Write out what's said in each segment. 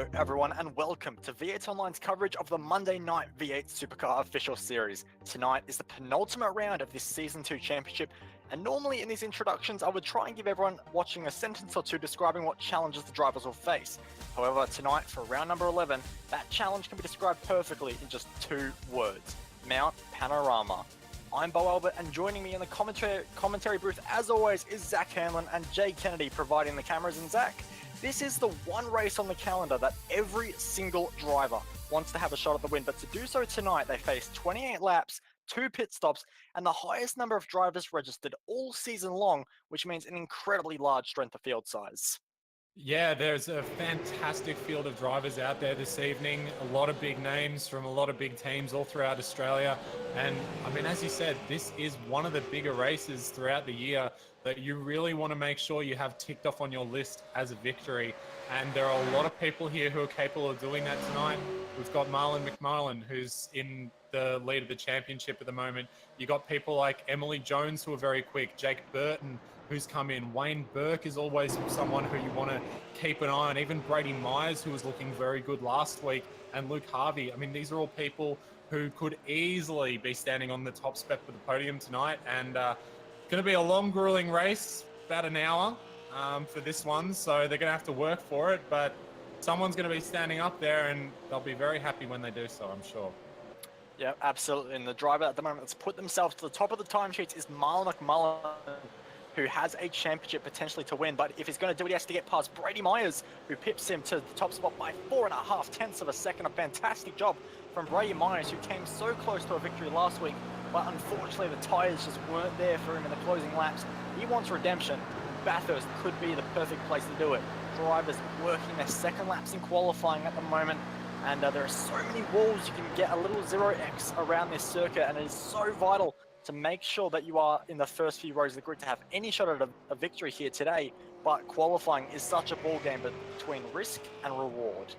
Hello everyone and welcome to V8 Online's coverage of the Monday Night V8 Supercar Official Series. Tonight is the penultimate round of this Season 2 championship, and normally in these introductions I would try and give everyone watching a sentence or two describing what challenges the drivers will face. However, tonight for round number 11, that challenge can be described perfectly in just two words: Mount Panorama. I'm Bo Albert, and joining me in the commentary booth as always is Zach Hanlon and Jay Kennedy providing the cameras. And Zach, this is the one race on the calendar that every single driver wants to have a shot at the win, but to do so tonight, they face 28 laps, 2 pit stops, and the highest number of drivers registered all season long, which means an incredibly large strength of field size. Yeah, there's a fantastic field of drivers out there this evening. A lot of big names from a lot of big teams all throughout Australia. And I mean, as you said, this is one of the bigger races throughout the year that you really want to make sure you have ticked off on your list as a victory. And there are a lot of people here who are capable of doing that tonight. We've got Marlon McMarlin, who's in the lead of the championship at the moment. You got people like Emily Jones, who are very quick, Jake Burton, who's come in. Wayne Burke is always someone who you want to keep an eye on. Even Brady Myers, who was looking very good last week, and Luke Harvey. I mean, these are all people who could easily be standing on the top step of the podium tonight. And going to be a long, grueling race, about an hour for this one. So they're going to have to work for it. But someone's going to be standing up there, and they'll be very happy when they do so, I'm sure. Yeah, absolutely. And the driver at the moment that's put themselves to the top of the timesheets is Marlon McMullen, who has a championship potentially to win. But if he's going to do it, he has to get past Brady Myers, who pips him to the top spot by 4.5 tenths of a second. A fantastic job from Brady Myers, who came so close to a victory last week, but unfortunately the tyres just weren't there for him in the closing laps. He wants redemption. Bathurst could be the perfect place to do it. Drivers working their second laps in qualifying at the moment, and there are so many walls you can get a little 0x around this circuit, and it is so vital to make sure that you are in the first few rows of the grid to have any shot at a victory here today. But qualifying is such a ball game between risk and reward.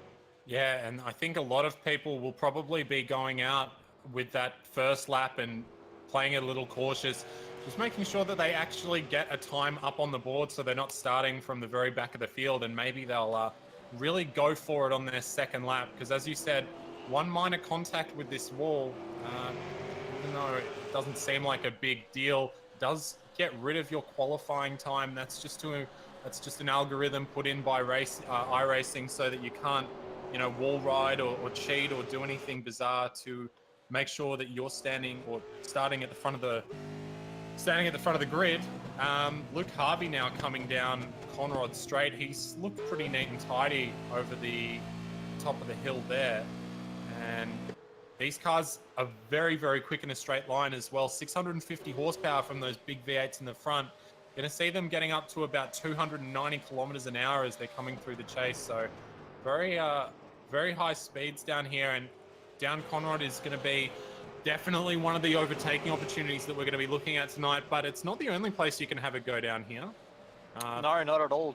Yeah, and I think a lot of people will probably be going out with that first lap and playing it a little cautious, just making sure that they actually get a time up on the board so they're not starting from the very back of the field, and maybe they'll really go for it on their second lap. Because as you said, one minor contact with this wall, even though it doesn't seem like a big deal, does get rid of your qualifying time. That's just an algorithm put in by iRacing so that you can't, wall ride or cheat or do anything bizarre to make sure that you're standing at the front of the grid. Luke Harvey now coming down Conrod Straight. He's looked pretty neat and tidy over the top of the hill there. And these cars are very, very quick in a straight line as well. 650 horsepower from those big V8s in the front. Going to see them getting up to about 290 kilometers an hour as they're coming through the chase. So very, very high speeds down here. And down Conrod is going to be definitely one of the overtaking opportunities that we're going to be looking at tonight. But it's not the only place you can have a go down here. No, not at all.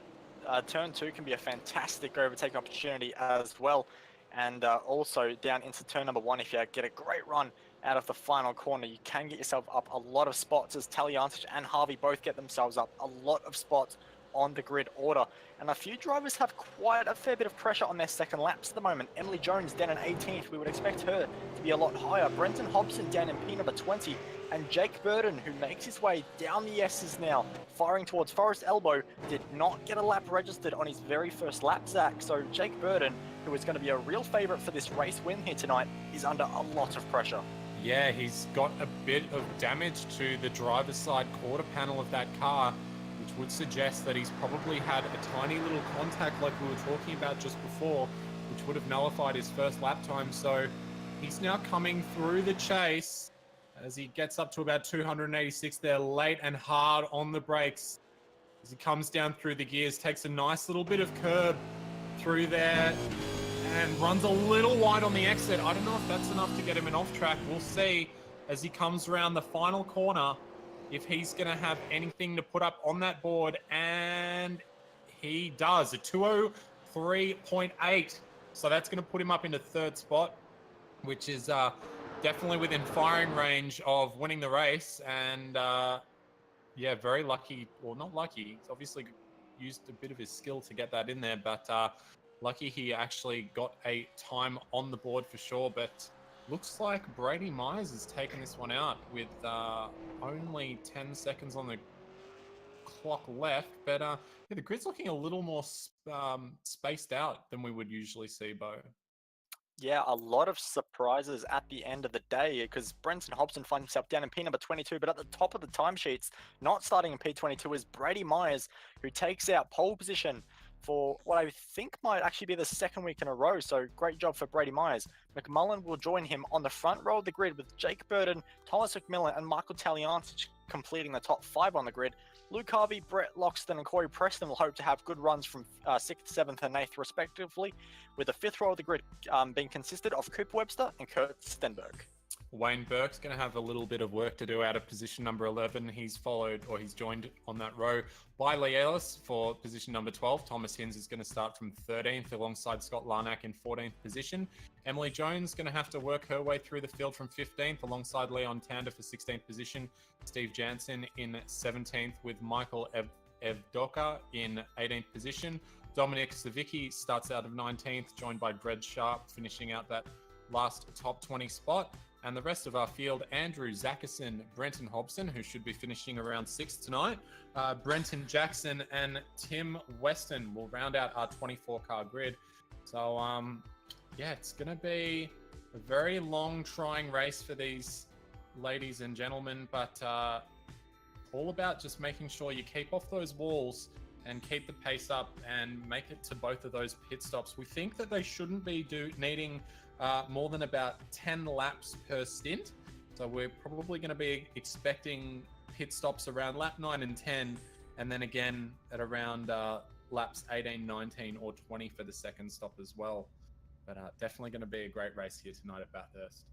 Turn 2 can be a fantastic overtaking opportunity as well. And also down into turn number 1, if you get a great run out of the final corner, you can get yourself up a lot of spots, as Talyancic and Harvey both get themselves up a lot of spots on the grid order. And a few drivers have quite a fair bit of pressure on their second laps at the moment. Emily Jones down in 18th, we would expect her to be a lot higher. Brenton Hobson down in P number 20, and Jake Burton, who makes his way down the S's now, firing towards Forest Elbow, did not get a lap registered on his very first lap, Zach. So Jake Burton, who is going to be a real favourite for this race win here tonight, is under a lot of pressure. Yeah, he's got a bit of damage to the driver's side quarter panel of that car, which would suggest that he's probably had a tiny little contact like we were talking about just before, which would have nullified his first lap time. So he's now coming through the chase as he gets up to about 286 there, late and hard on the brakes. As he comes down through the gears, takes a nice little bit of curb through there and runs a little wide on the exit. I don't know if that's enough to get him an off track. We'll see as he comes around the final corner if he's going to have anything to put up on that board, and he does. A 203.8. So that's going to put him up into third spot, which is definitely within firing range of winning the race. And yeah, very lucky, or not lucky. He's obviously used a bit of his skill to get that in there, but Lucky he actually got a time on the board for sure, but looks like Brady Myers has taken this one out with only 10 seconds on the clock left. But yeah, the grid's looking a little more spaced out than we would usually see, Bo. Yeah, a lot of surprises at the end of the day because Brenton Hobson finds himself down in P number 22, but at the top of the timesheets, not starting in P22, is Brady Myers, who takes out pole position for what I think might actually be the second week in a row. So great job for Brady Myers. McMullen will join him on the front row of the grid with Jake Burton, Thomas McMillan, and Michael Taliantich completing the top 5 on the grid. Luke Harvey, Brett Loxton, and Corey Preston will hope to have good runs from 6th, 7th, and 8th, respectively, with the 5th row of the grid being consisted of Cooper Webster and Kurt Stenberg. Wayne Burke's going to have a little bit of work to do out of position number 11. He's joined on that row by Lee Ellis for position number 12. Thomas Hinz is going to start from 13th alongside Scott Larnack in 14th position. Emily Jones going to have to work her way through the field from 15th alongside Leon Tander for 16th position. Steve Jansen in 17th with Michael Evdoka in 18th position. Dominic Savicki starts out of 19th, joined by Dred Sharp, finishing out that last top 20 spot. And the rest of our field, Andrew Zackerson, Brenton Hobson, who should be finishing around 6th tonight, Brenton Jackson and Tim Weston will round out our 24-car grid. So, yeah, it's going to be a very long, trying race for these ladies and gentlemen, but all about just making sure you keep off those walls and keep the pace up and make it to both of those pit stops. We think that they shouldn't be needing more than about 10 laps per stint. So we're probably going to be expecting pit stops around lap 9 and 10, and then again at around laps 18, 19, or 20 for the second stop as well. But definitely going to be a great race here tonight at Bathurst.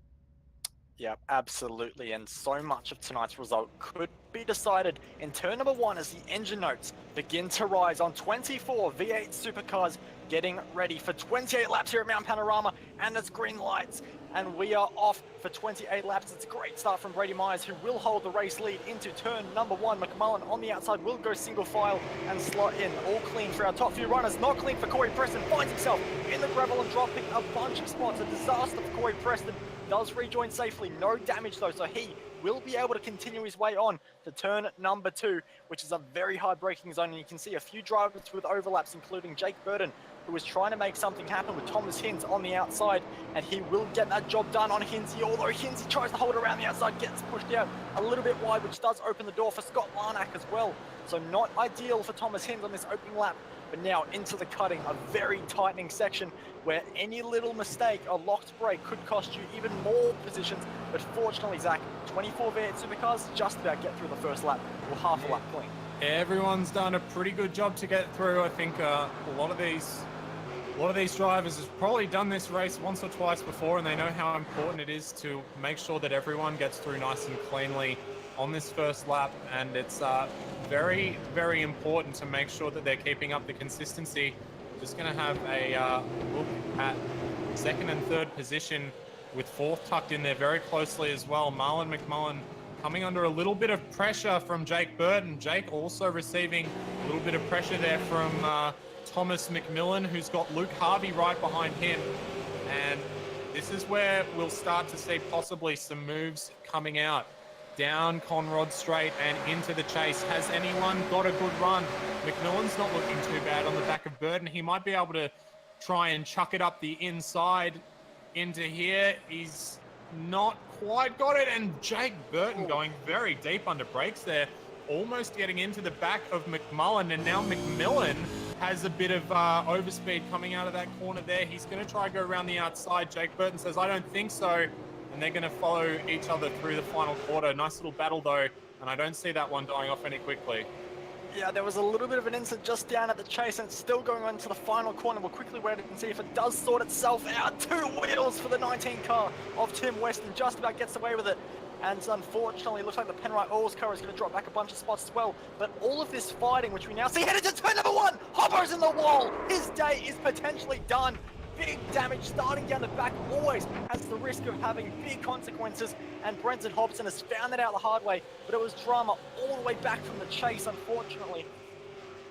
Yeah, absolutely. And so much of tonight's result could be decided in turn number 1 as the engine notes begin to rise on 24 V8 supercars getting ready for 28 laps here at Mount Panorama, and it's green lights. And we are off for 28 laps. It's a great start from Brady Myers, who will hold the race lead into turn number 1. McMullen on the outside will go single file and slot in. All clean for our top few runners. Not clean for Corey Preston. Finds himself in the gravel and dropping a bunch of spots. A disaster for Corey Preston. Does rejoin safely. No damage though, so he will be able to continue his way on to turn number 2, which is a very hard braking zone. And you can see a few drivers with overlaps, including Jake Burton, who was trying to make something happen with Thomas Hinz on the outside, and he will get that job done on Hinzy, although Hinzy tries to hold around the outside, gets pushed out a little bit wide, which does open the door for Scott Larnack as well. So not ideal for Thomas Hinz on this opening lap, but now into the cutting, a very tightening section where any little mistake, a locked brake, could cost you even more positions. But fortunately, Zach, 24 V8 supercars just about get through the first lap, or half a lap clean. Everyone's done a pretty good job to get through. I think a lot of these drivers have probably done this race once or twice before, and they know how important it is to make sure that everyone gets through nice and cleanly on this first lap. And it's very, very important to make sure that they're keeping up the consistency. Just going to have a look at 2nd and 3rd position with 4th tucked in there very closely as well. Marlon McMullen coming under a little bit of pressure from Jake Burton. Jake also receiving a little bit of pressure there from Thomas McMillan, who's got Luke Harvey right behind him. And this is where we'll start to see possibly some moves coming out. Down Conrod Straight and into the chase. Has anyone got a good run? McMillan's not looking too bad on the back of Burton. He might be able to try and chuck it up the inside into here. He's not quite got it. And Jake Burton going very deep under brakes there, almost getting into the back of McMullen. And now McMillan has a bit of overspeed coming out of that corner there. He's going to try and go around the outside. Jake Burton says, I don't think so. And they're going to follow each other through the final quarter. Nice little battle though, and I don't see that one dying off any quickly. Yeah, there was a little bit of an incident just down at the chase, and it's still going on to the final corner. We'll quickly wait and see if it does sort itself out. 2 wheels for the 19 car of Tim Weston, just about gets away with it. And unfortunately, it looks like the Penrite Oils car is going to drop back a bunch of spots as well. But all of this fighting, which we now see headed to turn number 1, Hopper's in the wall. His day is potentially done. Big damage starting down the back always has the risk of having big consequences, and Brenton Hobson has found that out the hard way, but it was drama all the way back from the chase, unfortunately.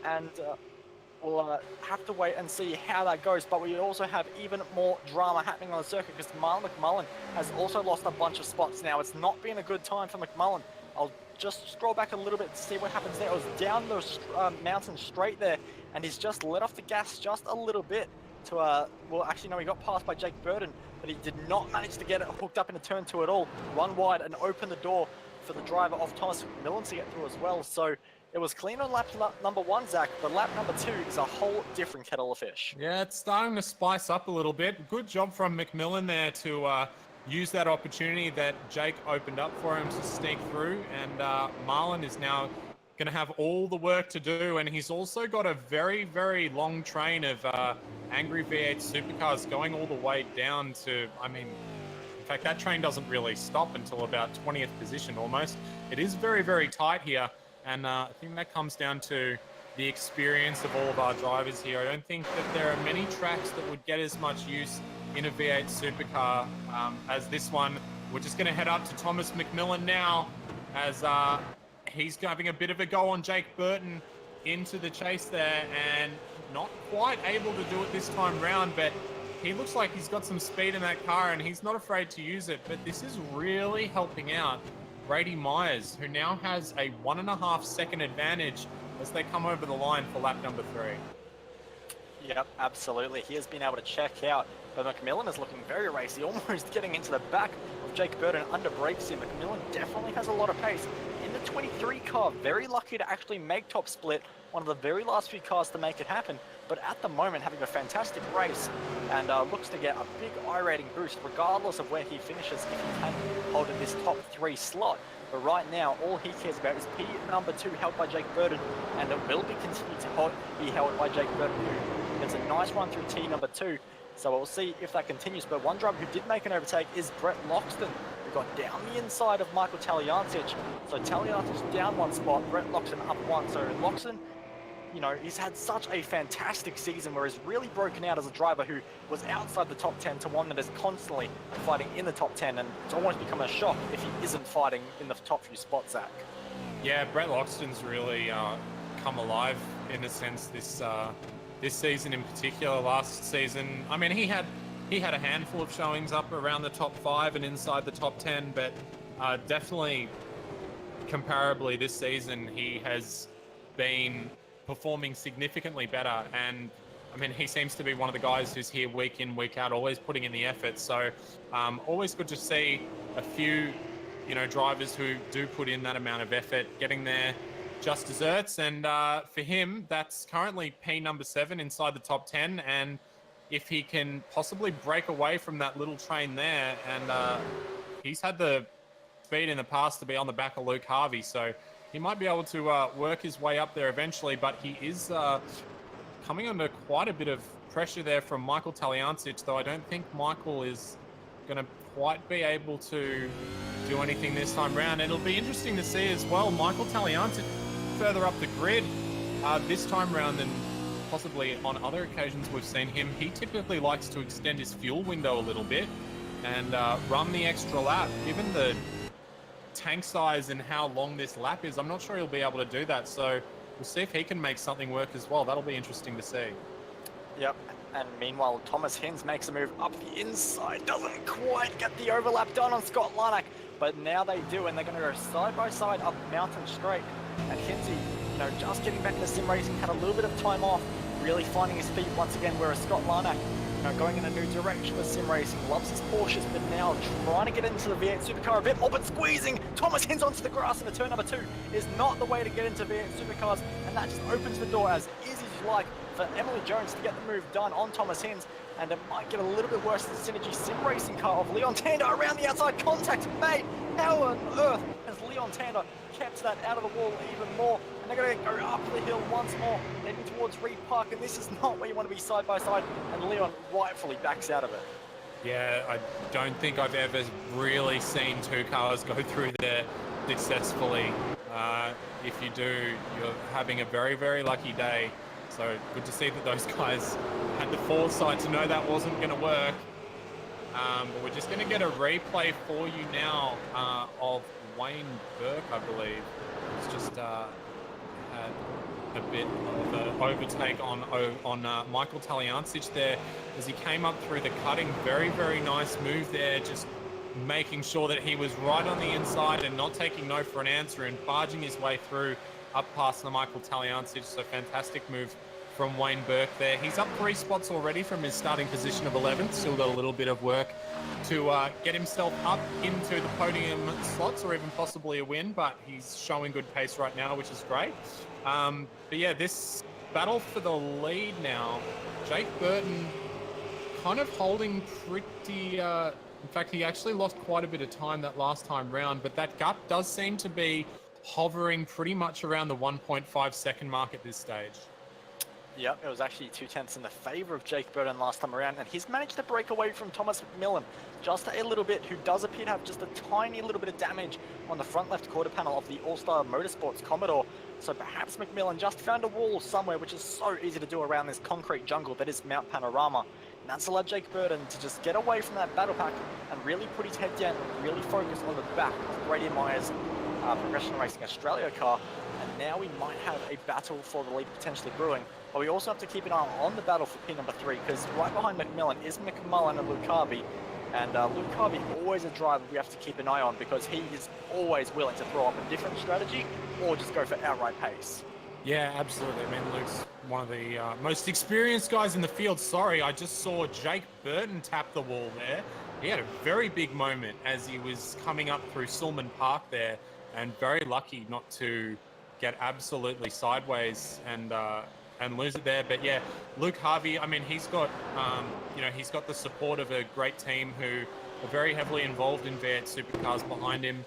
And we'll have to wait and see how that goes. But we also have even more drama happening on the circuit because Marlon McMullen has also lost a bunch of spots now. It's not been a good time for McMullen. I'll just scroll back a little bit to see what happens there. It was down the mountain straight there, and he's just let off the gas just a little bit to, well, actually, no, he got passed by Jake Burton, but he did not manage to get it hooked up into turn 2 at all. Run wide and open the door for the driver of Thomas McMillan to get through as well. So it was clean on lap number 1, Zach, but lap number 2 is a whole different kettle of fish. Yeah, it's starting to spice up a little bit. Good job from McMillan there to use that opportunity that Jake opened up for him to sneak through, and Marlon is now going to have all the work to do, and he's also got a very, very long train of angry V8 supercars going all the way down to, I mean, in fact, that train doesn't really stop until about 20th position almost. It is very, very tight here, and I think that comes down to the experience of all of our drivers here. I don't think that there are many tracks that would get as much use in a V8 supercar as this one. We're just going to head up to Thomas McMillan now as he's having a bit of a go on Jake Burton into the chase there, and not quite able to do it this time round, but he looks like he's got some speed in that car and he's not afraid to use it. But this is really helping out Brady Myers, who now has a 1.5 second advantage as they come over the line for lap number 3. Yep, absolutely. He has been able to check out, but McMillan is looking very racy, almost getting into the back of Jake Burton, under brakes here. McMillan definitely has a lot of pace. In the 23 car, very lucky to actually make top split, one of the very last few cars to make it happen, but at the moment having a fantastic race and looks to get a big iRating boost regardless of where he finishes if he can hold in this top 3 slot. But right now, all he cares about is P number 2 held by Jake Burton, and it will be continued to be held by Jake Burton, who gets a nice run through T number 2. So we'll see if that continues. But one driver who did make an overtake is Brett Loxton, who got down the inside of Michael Talyancic. So Talyancic down 1 spot, Brett Loxton up 1. So Loxton, you know, he's had such a fantastic season where he's really broken out as a driver who was outside the top 10 to one that is constantly fighting in the top 10, and it's almost become a shock if he isn't fighting in the top few spots, Zach. Yeah, Brett Loxton's really come alive in a sense this season in particular. Last season, I mean, he had a handful of showings up around the top 5 and inside the top 10, but definitely comparably this season he has been performing significantly better. And I mean, he seems to be one of the guys who's here week in, week out, always putting in the effort. So always good to see a few, you know, drivers who do put in that amount of effort, getting their just desserts. And for him, that's currently P number 7 inside the top 10. And if he can possibly break away from that little train there, and he's had the speed in the past to be on the back of Luke Harvey, so he might be able to work his way up there eventually. But he is coming under quite a bit of pressure there from Michael Talyancic, though I don't think Michael is going to quite be able to do anything this time round. It'll be interesting to see as well, Michael Talyancic further up the grid this time round than possibly on other occasions we've seen him. He typically likes to extend his fuel window a little bit and run the extra lap. Given the tank size and how long this lap is, I'm not sure he'll be able to do that. So we'll see if he can make something work as well. That'll be interesting to see. Yep. And meanwhile, Thomas Hins makes a move up the inside. Doesn't quite get the overlap done on Scott Larnack, but now they do, and they're going to go side by side up Mountain Straight. And Hinsey, you know, just getting back into sim racing, had a little bit of time off, really finding his feet once again, whereas Scott Larnack, you know, going in a new direction with sim racing, loves his Porsches, but now trying to get into the V8 Supercar a bit more, but squeezing Thomas Hins onto the grass in the turn number 2 is not the way to get into V8 Supercars, and that just opens the door as easy as you like for Emily Jones to get the move done on Thomas Hins, and it might get a little bit worse than the Synergy sim racing car of Leon Tander around the outside. Contact made. How on earth has Leon Tander kept that out of the wall even more? And they're going to go up the hill once more, heading towards Reed Park, and this is not where you want to be side by side, and Leon rightfully backs out of it. Yeah, I don't think I've ever really seen 2 cars go through there successfully. If you do, you're having a very, very lucky day. So good to see that those guys had the foresight to know that wasn't going to work. But we're just going to get a replay for you now of Wayne Burke, I believe. He's just had a bit of an overtake on Michael Taliancic there as he came up through the cutting. Very, very nice move there, just making sure that he was right on the inside and not taking no for an answer and barging his way through up past the Michael Taliancic. So fantastic move from Wayne Burke there. He's up 3 spots already from his starting position of 11th. Still got a little bit of work to get himself up into the podium slots or even possibly a win, but he's showing good pace right now, which is great. But yeah, this battle for the lead now, Jake Burton kind of holding pretty... in fact, he actually lost quite a bit of time that last time round, but that gap does seem to be hovering pretty much around the 1.5 second mark at this stage. Yep, it was actually 2/10 in the favour of Jake Burton last time around, and he's managed to break away from Thomas McMillan just a little bit, who does appear to have just a tiny little bit of damage on the front left quarter panel of the All-Star Motorsports Commodore. So perhaps McMillan just found a wall somewhere, which is so easy to do around this concrete jungle that is Mount Panorama. And that's allowed Jake Burton to just get away from that battle pack and really put his head down and really focus on the back of Brady Myers' Progression Racing Australia car. And now we might have a battle for the lead potentially brewing. But we also have to keep an eye on the battle for P number 3, because right behind McMillan is McMullen and Luke Harvey. And Luke Harvey, always a driver we have to keep an eye on, because he is always willing to throw up a different strategy or just go for outright pace. Yeah, absolutely. I mean, Luke's one of the most experienced guys in the field. Sorry, I just saw Jake Burton tap the wall there. He had a very big moment as he was coming up through Sulman Park there, and very lucky not to get absolutely sideways and lose it there. But yeah, Luke Harvey, I mean, he's got he's got the support of a great team who are very heavily involved in V8 supercars behind him.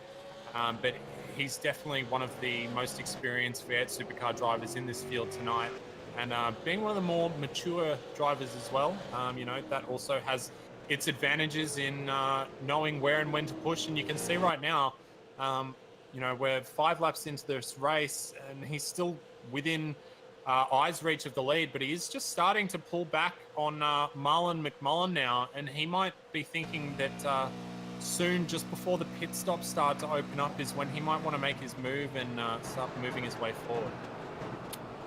But he's definitely one of the most experienced V8 supercar drivers in this field tonight, and being one of the more mature drivers as well. That also has its advantages in knowing where and when to push. And you can see right now, we're 5 laps into this race and he's still within eyes reach of the lead, but he is just starting to pull back on Marlon McMullen now, and he might be thinking that soon, just before the pit stops start to open up, is when he might want to make his move and start moving his way forward.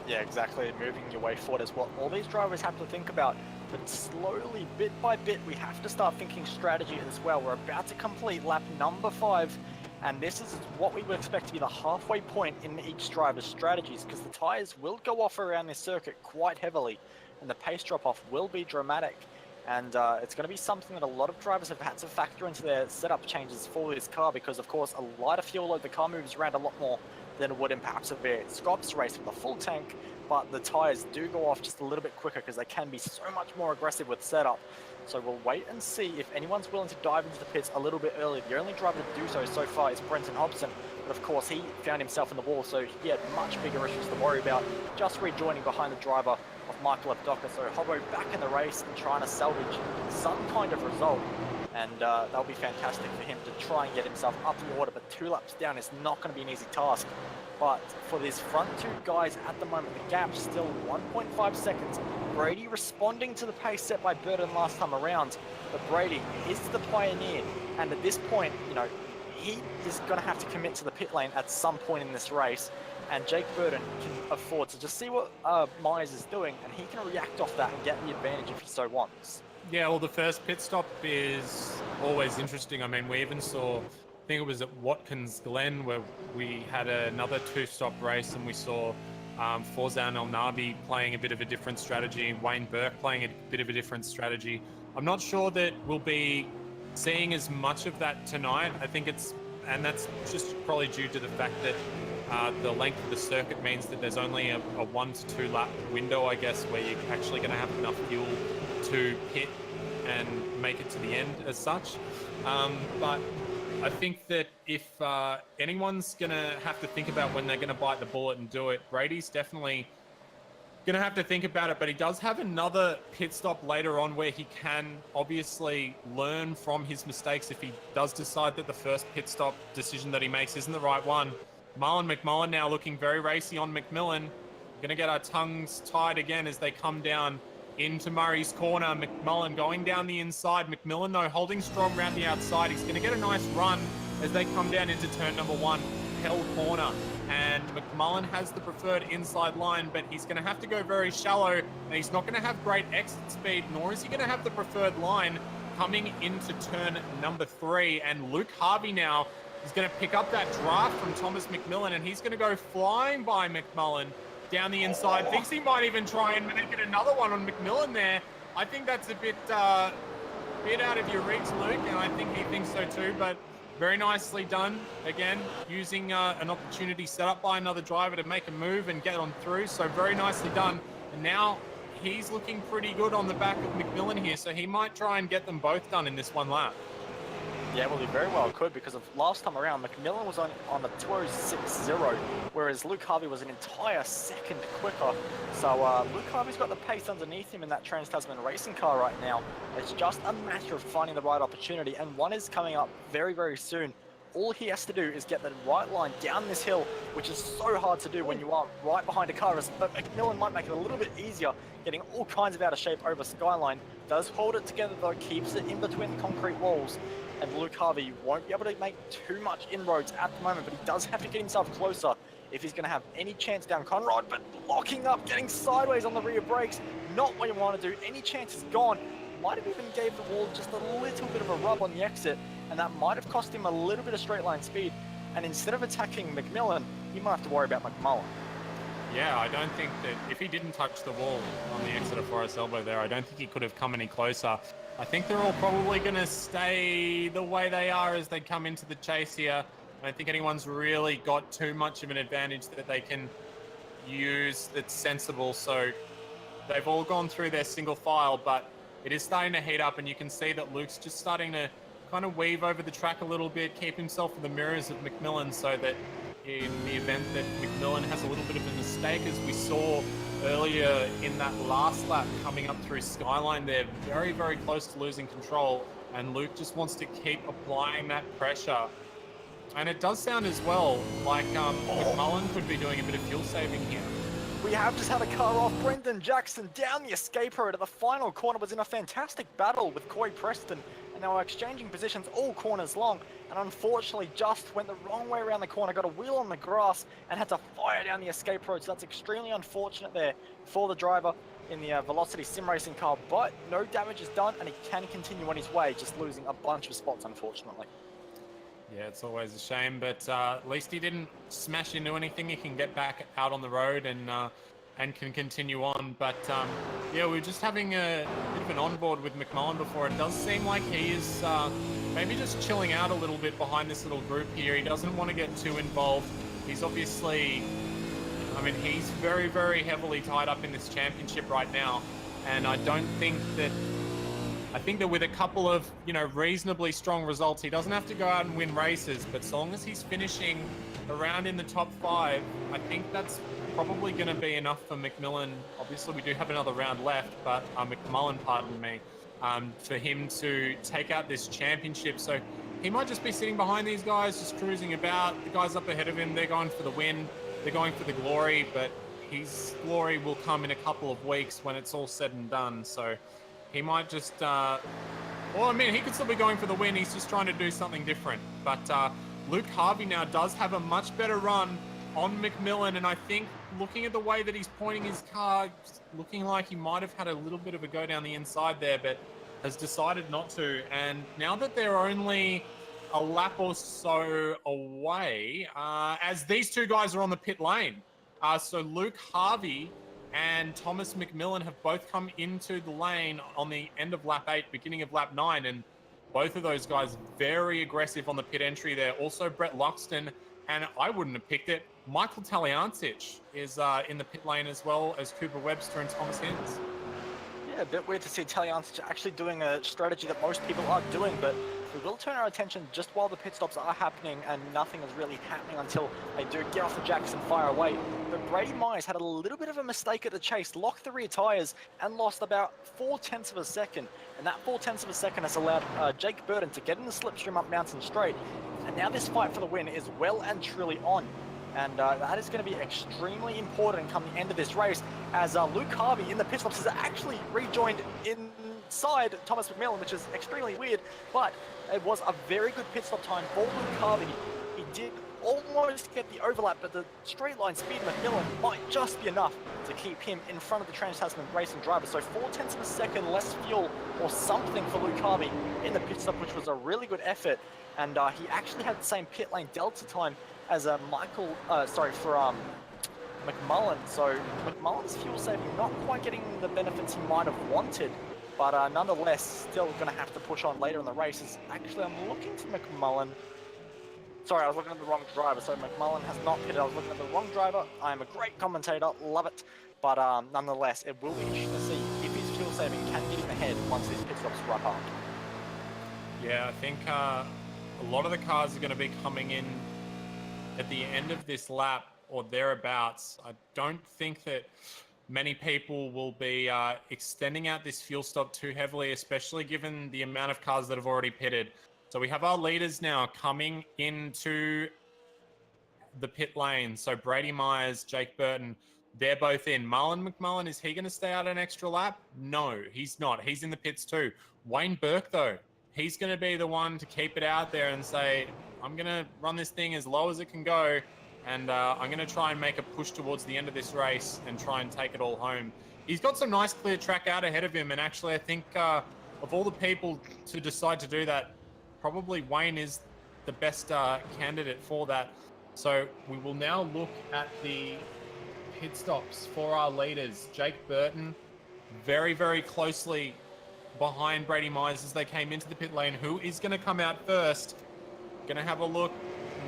Yeah, exactly. Moving your way forward is what all these drivers have to think about. But slowly, bit by bit, we have to start thinking strategy as well. We're about to complete lap number 5. And this is what we would expect to be the halfway point in each driver's strategies, because the tyres will go off around this circuit quite heavily, and the pace drop-off will be dramatic. And it's going to be something that a lot of drivers have had to factor into their setup changes for this car, because, of course, a lighter fuel load, the car moves around a lot more than it would in perhaps a V8 Scops race with a full tank, but the tyres do go off just a little bit quicker because they can be so much more aggressive with setup. So we'll wait and see if anyone's willing to dive into the pits a little bit early. The only driver to do so far is Brenton Hobson, but of course he found himself in the wall, so he had much bigger issues to worry about, just rejoining behind the driver of Michael Abdoka. So Hobbo back in the race and trying to salvage some kind of result, and that'll be fantastic for him to try and get himself up in the order, but 2 laps down is not going to be an easy task. But for these front 2 guys at the moment, the gap's still 1.5 seconds. Brady responding to the pace set by Burton last time around, but Brady is the pioneer, and at this point, he is going to have to commit to the pit lane at some point in this race, and Jake Burton can afford to just see what Myers is doing, and he can react off that and get the advantage if he so wants. Yeah, well, the first pit stop is always interesting. I mean, we even saw, I think it was at Watkins Glen, where we had another 2-stop race, and we saw Forzan El Nabi playing a bit of a different strategy, Wayne Burke playing a bit of a different strategy. I'm not sure that we'll be seeing as much of that tonight. I think and that's just probably due to the fact that the length of the circuit means that there's only a 1 to 2 lap window, I guess, where you're actually going to have enough fuel to pit and make it to the end as such. But I think that if anyone's going to have to think about when they're going to bite the bullet and do it, Brady's definitely going to have to think about it, but he does have another pit stop later on where he can obviously learn from his mistakes if he does decide that the first pit stop decision that he makes isn't the right one. Marlon McMullen now looking very racy on McMillan. Going to get our tongues tied again as they come down into Murray's corner. McMullen going down the inside. McMillan, though, holding strong around the outside. He's going to get a nice run as they come down into turn number 1. Hell corner. and McMullen has the preferred inside line, but he's going to have to go very shallow, and he's not going to have great exit speed, nor is he going to have the preferred line coming into turn number 3. And Luke Harvey now is going to pick up that draft from Thomas McMillan, and he's going to go flying by McMullen down the inside. Thinks he might even try and make it another one on McMillan there. I think that's a bit out of your reach, Luke, and I think he thinks so too, but very nicely done. Again, using an opportunity set up by another driver to make a move and get on through, so very nicely done. And now he's looking pretty good on the back of McMillan here, so he might try and get them both done in this one lap. Yeah, well, he very well could, because of last time around, McMillan was on the 206.0, whereas Luke Harvey was an entire second quicker. So Luke Harvey's got the pace underneath him in that Trans-Tasman racing car right now. It's just a matter of finding the right opportunity, and one is coming up very, very soon. All he has to do is get the right line down this hill, which is so hard to do when you are right behind a car. But McMillan might make it a little bit easier, getting all kinds of out of shape over Skyline. Does hold it together though, keeps it in between the concrete walls. And Luke Harvey won't be able to make too much inroads at the moment, but he does have to get himself closer if he's going to have any chance down Conrad. But locking up, getting sideways on the rear brakes, not what you want to do. Any chance is gone. Might have even gave the wall just a little bit of a rub on the exit, and that might have cost him a little bit of straight line speed. And instead of attacking McMillan, he might have to worry about McMullen. Yeah, I don't think that if he didn't touch the wall on the exit of Forest Elbow there, I don't think he could have come any closer. I think they're all probably going to stay the way they are as they come into the chase here. I don't think anyone's really got too much of an advantage that they can use that's sensible. So they've all gone through their single file, but it is starting to heat up, and you can see that Luke's just starting to kind of weave over the track a little bit, keep himself in the mirrors of McMillan, so that in the event that McMillan has a little bit of a mistake, as we saw earlier in that last lap coming up through Skyline, they're very, very close to losing control, and Luke just wants to keep applying that pressure. And it does sound as well like McMullen could be doing a bit of fuel saving here. We have just had a car off. Brendan Jackson down the escape road at the final corner, was in a fantastic battle with Corey Preston, and they were exchanging positions all corners long, and unfortunately just went the wrong way around the corner, got a wheel on the grass and had to fire down the escape road. So that's extremely unfortunate there for the driver in the Velocity sim racing car, but no damage is done and he can continue on his way, just losing a bunch of spots unfortunately. Yeah, it's always a shame, but at least he didn't smash into anything. He can get back out on the road and can continue on. But yeah, we were just having a bit of an onboard with McMullen before. It does seem like he is maybe just chilling out a little bit behind this little group here. He doesn't want to get too involved. He's obviously, I mean, he's very, very heavily tied up in this championship right now. And I think that with a couple of, reasonably strong results, he doesn't have to go out and win races, but so long as he's finishing around in the top 5, I think that's probably going to be enough for McMillan. Obviously, we do have another round left, but McMullen, pardon me, for him to take out this championship. So he might just be sitting behind these guys, just cruising about. The guys up ahead of him, they're going for the win. They're going for the glory, but his glory will come in a couple of weeks when it's all said and done. So he might just, he could still be going for the win. He's just trying to do something different. But Luke Harvey now does have a much better run on McMillan. And I think looking at the way that he's pointing his car, looking like he might have had a little bit of a go down the inside there, but has decided not to. And now that they're only a lap or so away, as these two guys are on the pit lane, so Luke Harvey and Thomas McMillan have both come into the lane on the end of lap 8, beginning of lap 9, and both of those guys very aggressive on the pit entry there. Also Brett Luxton, and I wouldn't have picked it, Michael Taliancic is in the pit lane, as well as Cooper Webster and Thomas Hinds. Yeah, a bit weird to see Taliancic actually doing a strategy that most people aren't doing, but we will turn our attention just while the pit stops are happening, and nothing is really happening until they do get off the jacks and fire away. But Brady Myers had a little bit of a mistake at the chase, locked the rear tyres and lost about 0.4 of a second. And that 0.4 of a second has allowed Jake Burton to get in the slipstream up Mountain Straight. And now this fight for the win is well and truly on. And that is going to be extremely important come the end of this race, as Luke Harvey in the pit stops has actually rejoined inside Thomas McMillan, which is extremely weird, but it was a very good pit stop time for Luke Harvey. He did almost get the overlap, but the straight line speed of McMillan might just be enough to keep him in front of the Trans-Tasman racing driver. So 0.4 of a second less fuel or something for Luke Harvey in the pit stop, which was a really good effort. And he actually had the same pit lane delta time as McMullen. So McMullen's fuel saving not quite getting the benefits he might have wanted, but nonetheless still going to have to push on later in the race. Actually, I'm looking for McMullen. Sorry, I was looking at the wrong driver. So McMullen has not pitted. I was looking at the wrong driver. I am a great commentator, love it. But nonetheless, it will be interesting to see if his fuel saving can get him ahead once these pit stops wrap up. Yeah, I think a lot of the cars are going to be coming in at the end of this lap or thereabouts. I don't think that many people will be extending out this fuel stop too heavily, especially given the amount of cars that have already pitted. So we have our leaders now coming into the pit lane. So Brady Myers, Jake Burton, they're both in. Marlon McMullen, is he going to stay out an extra lap? No, he's not. He's in the pits too. Wayne Burke, though, he's going to be the one to keep it out there and say, I'm going to run this thing as low as it can go, and I'm going to try and make a push towards the end of this race and try and take it all home. He's got some nice clear track out ahead of him, and actually I think of all the people to decide to do that, probably Wayne is the best candidate for that. So we will now look at the pit stops for our leaders. Jake Burton very, very closely behind Brady Myers as they came into the pit lane. Who is going to come out first? Going to have a look.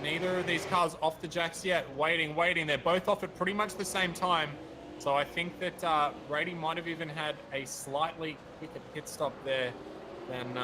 Neither of these cars off the jacks yet. Waiting. They're both off at pretty much the same time. So I think that Brady might have even had a slightly quicker pit stop there than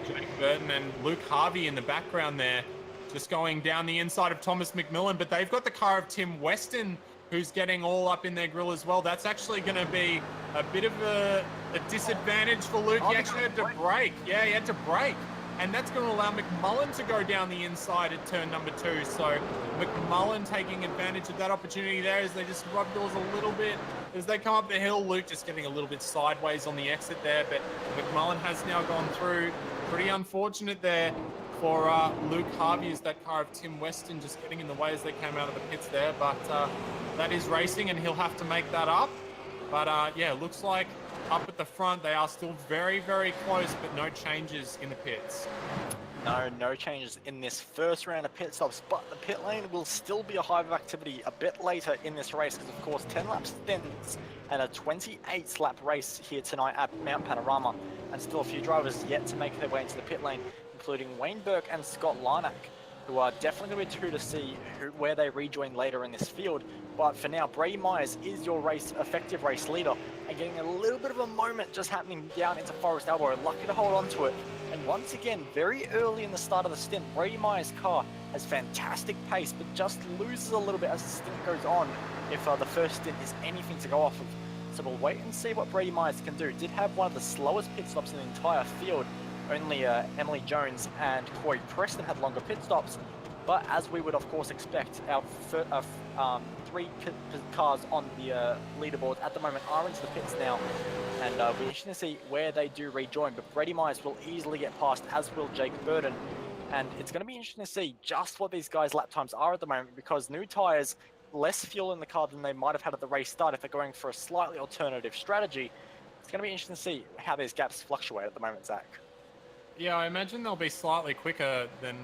Jake Burton, and Luke Harvey in the background there, just going down the inside of Thomas McMillan. But they've got the car of Tim Weston, who's getting all up in their grill as well. That's actually going to be a bit of a disadvantage for Luke. He actually had to brake. Yeah, he had to brake. And that's going to allow McMullen to go down the inside at turn number 2. So McMullen taking advantage of that opportunity there as they just rub doors a little bit. As they come up the hill, Luke just getting a little bit sideways on the exit there. But McMullen has now gone through. Pretty unfortunate there for Luke Harvey, as that car of Tim Weston just getting in the way as they came out of the pits there. But that is racing, and he'll have to make that up. But yeah, looks like up at the front, they are still very, very close, but no changes in the pits. No changes in this first round of pit stops, but the pit lane will still be a hive of activity a bit later in this race, because of course 10 lap stints and a 28 lap race here tonight at Mount Panorama, and still a few drivers yet to make their way into the pit lane, including Wayne Burke and Scott Larnack, who are definitely going to be two to see where they rejoin later in this field. But for now, Brady Myers is your effective race leader, and getting a little bit of a moment just happening down into Forest Elbow, lucky to hold on to it. And once again, very early in the start of the stint, Brady Myers' car has fantastic pace, but just loses a little bit as the stint goes on if the first stint is anything to go off of. So we'll wait and see what Brady Myers can do. Did have one of the slowest pit stops in the entire field. Only Emily Jones and Corey Preston had longer pit stops, but as we would of course expect, our three cars on the leaderboard at the moment are into the pits now, and we're interested to see where they do rejoin. But Brady Myers will easily get past, as will Jake Burton, and it's going to be interesting to see just what these guys' lap times are at the moment, because new tyres, less fuel in the car than they might have had at the race start if they're going for a slightly alternative strategy. It's going to be interesting to see how these gaps fluctuate at the moment, Zach. Yeah, I imagine they'll be slightly quicker than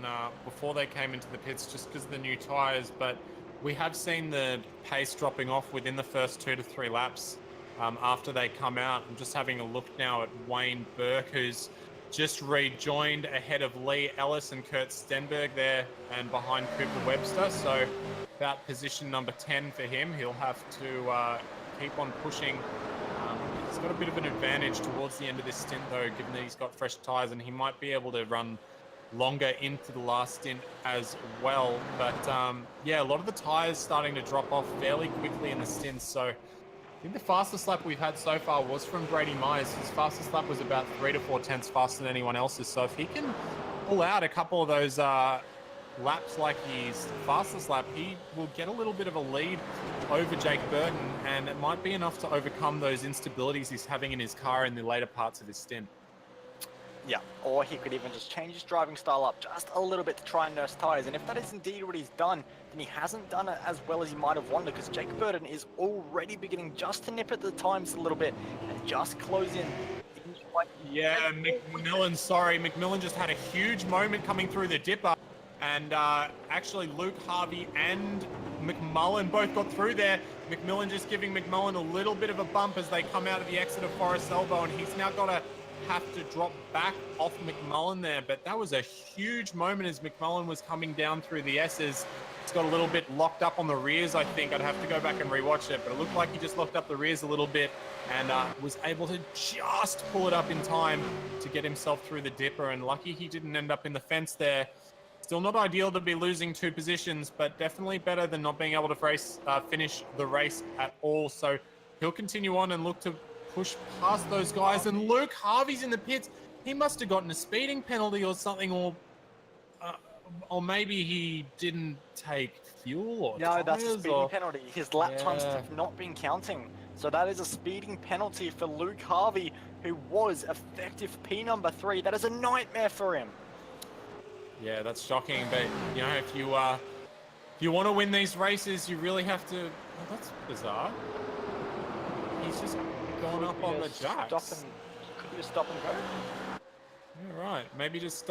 before they came into the pits, just because of the new tyres, but we have seen the pace dropping off within the first 2 to 3 laps after they come out. I'm just having a look now at Wayne Burke, who's just rejoined ahead of Lee Ellis and Kurt Stenberg there, and behind Cooper Webster. So about position number 10 for him. He'll have to keep on pushing. He's got a bit of an advantage towards the end of this stint, though, given that he's got fresh tyres, and he might be able to run longer into the last stint as well. But yeah, a lot of the tyres starting to drop off fairly quickly in the stints. So I think the fastest lap we've had so far was from Brady Myers. His fastest lap was about 3 to 4 tenths faster than anyone else's. So if he can pull out a couple of those laps like his fastest lap, he will get a little bit of a lead over Jake Burton, and it might be enough to overcome those instabilities he's having in his car in the later parts of his stint. Yeah, or he could even just change his driving style up just a little bit to try and nurse tyres. And if that is indeed what he's done, then he hasn't done it as well as he might have wanted, because Jake Burton is already beginning just to nip at the times a little bit and just close in. Yeah, McMillan, sorry. McMillan just had a huge moment coming through the dipper. And actually, Luke Harvey and McMullen both got through there. McMillan just giving McMullen a little bit of a bump as they come out of the exit of Forest Elbow. And he's now got to have to drop back off McMullen there. But that was a huge moment as McMullen was coming down through the S's. It's got a little bit locked up on the rears, I think. I'd have to go back and rewatch it. But it looked like he just locked up the rears a little bit and was able to just pull it up in time to get himself through the dipper. And lucky he didn't end up in the fence there. Still not ideal to be losing 2 positions, but definitely better than not being able to finish the race at all. So he'll continue on and look to push past those guys. And Luke Harvey's in the pits. He must have gotten a speeding penalty or something, or maybe he didn't take fuel or No, that's a tires, speeding penalty. His lap times Yeah. have not been counting. So that is a speeding penalty for Luke Harvey, who was effective P number 3. That is a nightmare for him. Yeah, that's shocking. But you know, if you want to win these races, you really have to. Oh, that's bizarre. He's just gone up on the jacks. Could be a stop and go. Yeah, right. Maybe just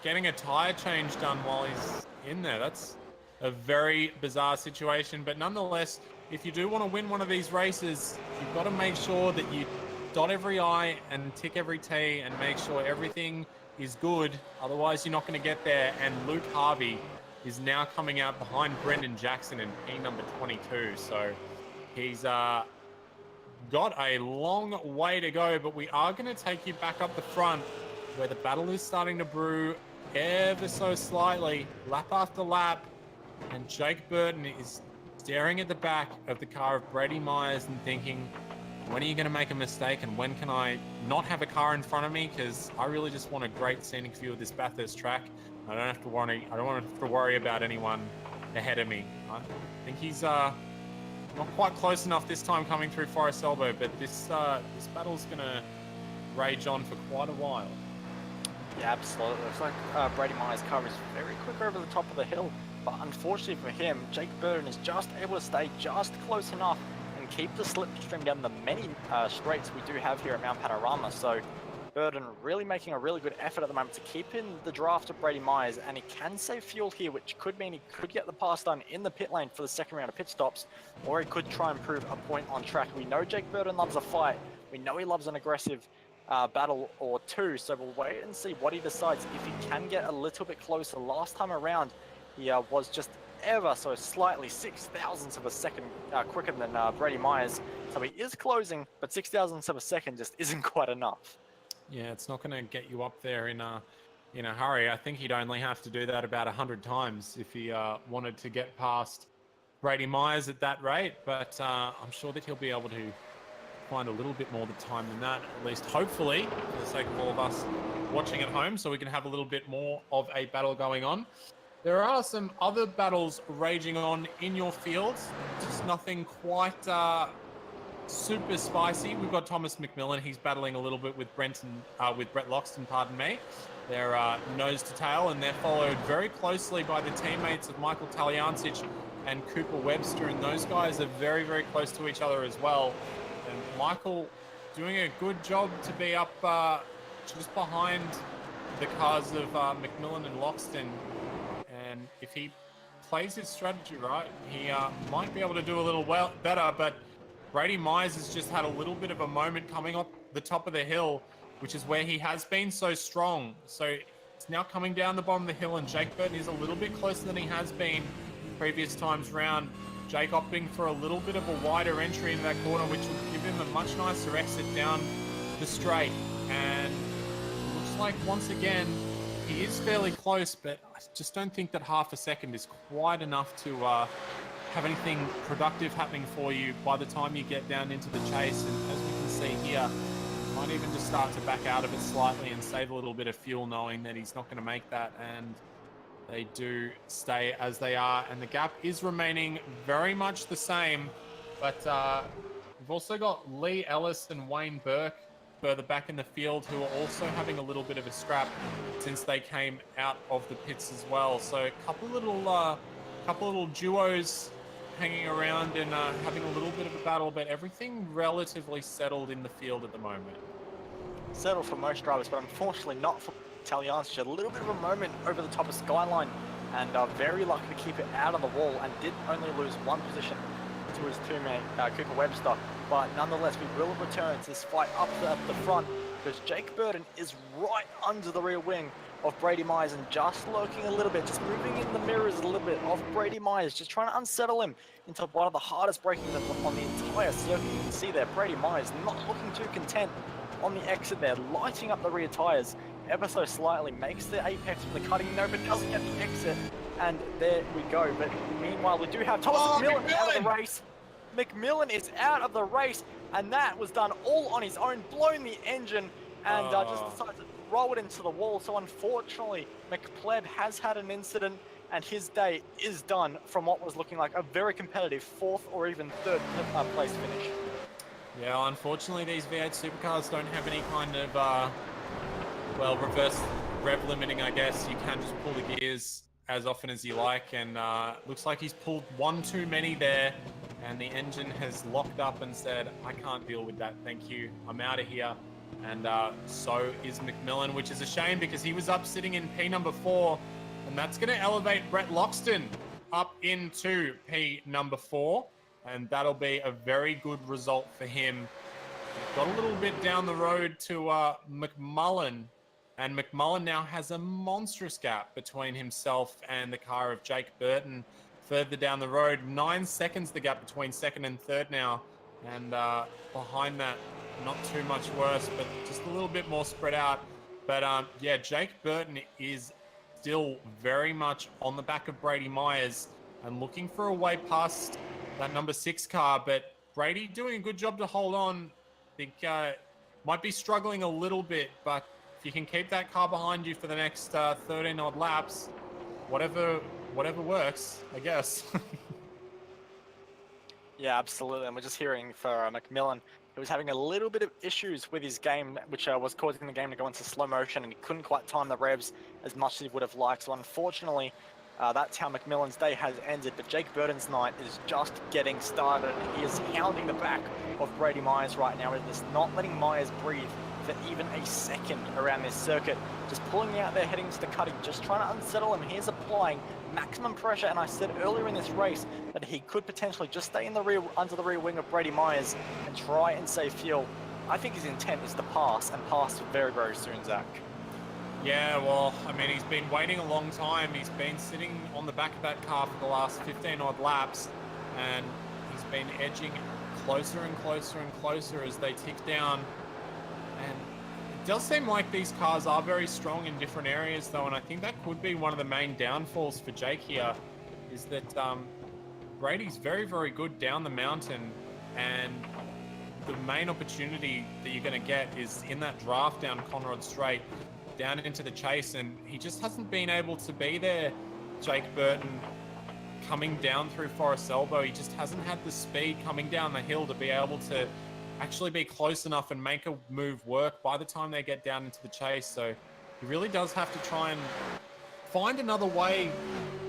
getting a tire change done while he's in there. That's a very bizarre situation. But nonetheless, if you do want to win one of these races, you've got to make sure that you dot every I and tick every T and make sure everything is good. Otherwise, you're not going to get there. And Luke Harvey is now coming out behind Brendan Jackson in P number 22. So he's got a long way to go, but we are going to take you back up the front where the battle is starting to brew ever so slightly, lap after lap. And Jake Burton is staring at the back of the car of Brady Myers and thinking, when are you going to make a mistake, and when can I not have a car in front of me? Because I really just want a great scenic view of this Bathurst track. I don't have to worry. I don't want to worry about anyone ahead of me. I think he's not quite close enough this time coming through Forest Elbow, but this battle's going to rage on for quite a while. Yeah, absolutely. Looks like Brady Myers' car is very quick over the top of the hill, but unfortunately for him, Jake Burton is just able to stay just close enough and keep the slipstream down the many straights we do have here at Mount Panorama. So Burton really making a really good effort at the moment to keep in the draft of Brady Myers, and he can save fuel here, which could mean he could get the pass done in the pit lane for the second round of pit stops, or he could try and prove a point on track. We know Jake Burton loves a fight. We know he loves an aggressive battle or two, so we'll wait and see what he decides. If he can get a little bit closer, last time around he was just ever so slightly 6,000ths of a second quicker than Brady Myers, so he is closing, but 6,000ths of a second just isn't quite enough. Yeah, it's not going to get you up there in a hurry. I think he'd only have to do that about 100 times if he wanted to get past Brady Myers at that rate, but I'm sure that he'll be able to find a little bit more the time than that, at least hopefully, for the sake of all of us watching at home, so we can have a little bit more of a battle going on. There are some other battles raging on in your fields, just nothing quite super spicy. We've got Thomas McMillan. He's battling a little bit with Brett Loxton, pardon me. They're nose to tail, and they're followed very closely by the teammates of Michael Taliancic and Cooper Webster, and those guys are very, very close to each other as well. And Michael doing a good job to be up just behind the cars of McMillan and Loxton. And if he plays his strategy right, he might be able to do a little better. But Brady Myers has just had a little bit of a moment coming up the top of the hill, which is where he has been so strong. So it's now coming down the bottom of the hill, and Jake Burton is a little bit closer than he has been previous times round. Jake opting for a little bit of a wider entry into that corner, which will give him a much nicer exit down the straight. And it looks like once again, he is fairly close, but I just don't think that half a second is quite enough to have anything productive happening for you by the time you get down into the chase. And as we can see here, he might even just start to back out of it slightly and save a little bit of fuel, knowing that he's not going to make that. And they do stay as they are, and the gap is remaining very much the same. But we've also got Lee Ellis and Wayne Burke further back in the field who are also having a little bit of a scrap since they came out of the pits as well. So a couple little duos hanging around and having a little bit of a battle, but everything relatively settled in the field at the moment. Settled for most drivers, but unfortunately not for Italians. Just a little bit of a moment over the top of Skyline, and very lucky to keep it out of the wall, and did only lose one position to his teammate Cooper Webster. But nonetheless, we will return to this fight up the front, because Jake Burton is right under the rear wing of Brady Myers and just lurking a little bit, just moving in the mirrors a little bit of Brady Myers, just trying to unsettle him into one of the hardest braking on the entire circuit. You can see there, Brady Myers not looking too content on the exit there, lighting up the rear tires ever so slightly, makes the apex from the cutting, no, but doesn't get the exit, and there we go. But meanwhile, we do have Thomas McMillan out of the race. McMillan is out of the race, and that was done all on his own, blown the engine, and just decided to throw it into the wall. So unfortunately, McPleb has had an incident, and his day is done from what was looking like a very competitive 4th or even 3rd place finish. Yeah, unfortunately, these V8 supercars don't have any kind of, well, reverse rev limiting, I guess. You can just pull the gears as often as you like, and looks like he's pulled one too many there, and the engine has locked up and said, I can't deal with that, thank you, I'm out of here. And so is McMillan, which is a shame because he was up sitting in P number 4, and that's going to elevate Brett Loxton up into P number 4. And that'll be a very good result for him. Got a little bit down the road to McMullen, and McMullen now has a monstrous gap between himself and the car of Jake Burton further down the road. 9 seconds the gap between 2nd and 3rd now, and behind that, not too much worse, but just a little bit more spread out. But yeah, Jake Burton is still very much on the back of Brady Myers and looking for a way past that number 6 car, but Brady doing a good job to hold on. I think might be struggling a little bit, but if you can keep that car behind you for the next 13 odd laps, whatever works, I guess. Yeah, absolutely. And we're just hearing for McMillan, he was having a little bit of issues with his game, which was causing the game to go into slow motion, and he couldn't quite time the revs as much as he would have liked. So unfortunately, that's how McMillan's day has ended, but Jake Burton's night is just getting started. He is hounding the back of Brady Myers right now, and is not letting Myers breathe for even a second around this circuit. Just pulling out there, heading to the cutting, just trying to unsettle him. He's applying maximum pressure, and I said earlier in this race that he could potentially just stay in the rear, under the rear wing of Brady Myers and try and save fuel. I think his intent is to pass, and pass very, very soon, Zach. Yeah, well, I mean, he's been waiting a long time. He's been sitting on the back of that car for the last 15 odd laps, and he's been edging closer and closer and closer as they tick down. And it does seem like these cars are very strong in different areas, though, and I think that could be one of the main downfalls for Jake here, is that Brady's very, very good down the mountain, and the main opportunity that you're going to get is in that draft down Conrad Straight, down into the chase, and he just hasn't been able to be there. Jake Burton coming down through Forest Elbow, he just hasn't had the speed coming down the hill to be able to actually be close enough and make a move work by the time they get down into the chase. So he really does have to try and find another way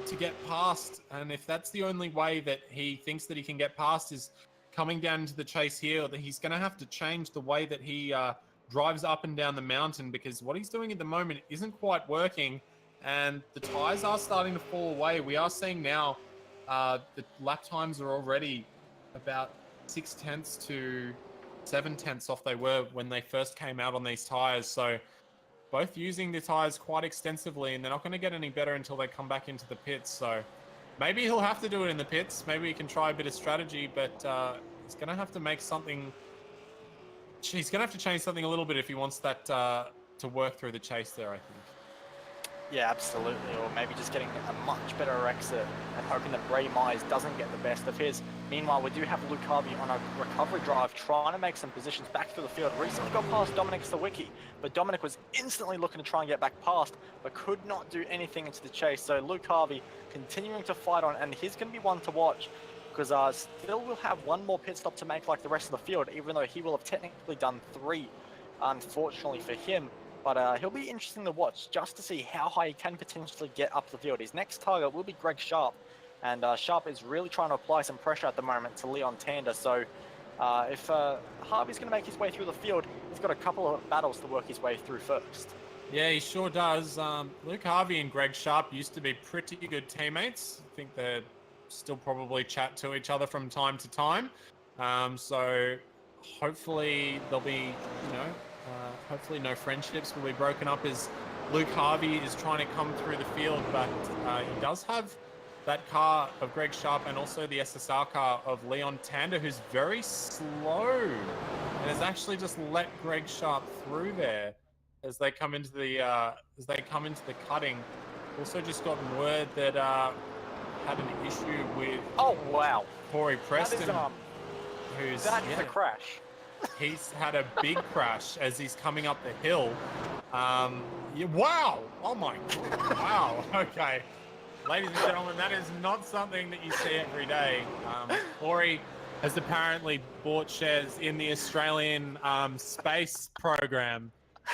to get past, and if that's the only way that he thinks that he can get past is coming down into the chase here, that he's going to have to change the way that he drives up and down the mountain, because what he's doing at the moment isn't quite working, and the tires are starting to fall away. We are seeing now the lap times are already about 0.6 to 0.7 off they were when they first came out on these tires. So both using the tires quite extensively, and they're not going to get any better until they come back into the pits. So maybe he'll have to do it in the pits. Maybe he can try a bit of strategy, but he's going to have to make something. He's going to have to change something a little bit if he wants that to work through the chase there, I think. Yeah, absolutely. Or maybe just getting a much better exit and hoping that Brady Myers doesn't get the best of his. Meanwhile, we do have Luke Harvey on a recovery drive trying to make some positions back through the field. Recently got past Dominic Sawicki, but Dominic was instantly looking to try and get back past, but could not do anything into the chase. So Luke Harvey continuing to fight on, and he's going to be one to watch, because still will have one more pit stop to make like the rest of the field, even though he will have technically done 3 unfortunately for him. But he'll be interesting to watch just to see how high he can potentially get up the field. His next target will be Greg Sharp, and Sharp is really trying to apply some pressure at the moment to Leon Tander. So if Harvey's going to make his way through the field, he's got a couple of battles to work his way through first. Yeah, he sure does. Luke Harvey and Greg Sharp used to be pretty good teammates. I think they still probably chat to each other from time to time. So hopefully there'll be, hopefully no friendships will be broken up as Luke Harvey is trying to come through the field. But he does have that car of Greg Sharp and also the SSR car of Leon Tander, who's very slow and has actually just let Greg Sharp through there. As they come into the cutting. Also just gotten word that had an issue with Corey Preston, who's a crash. He's had a big crash as he's coming up the hill. Wow! Oh my God! Wow! Okay, ladies and gentlemen, that is not something that you see every day. Corey has apparently bought shares in the Australian space program.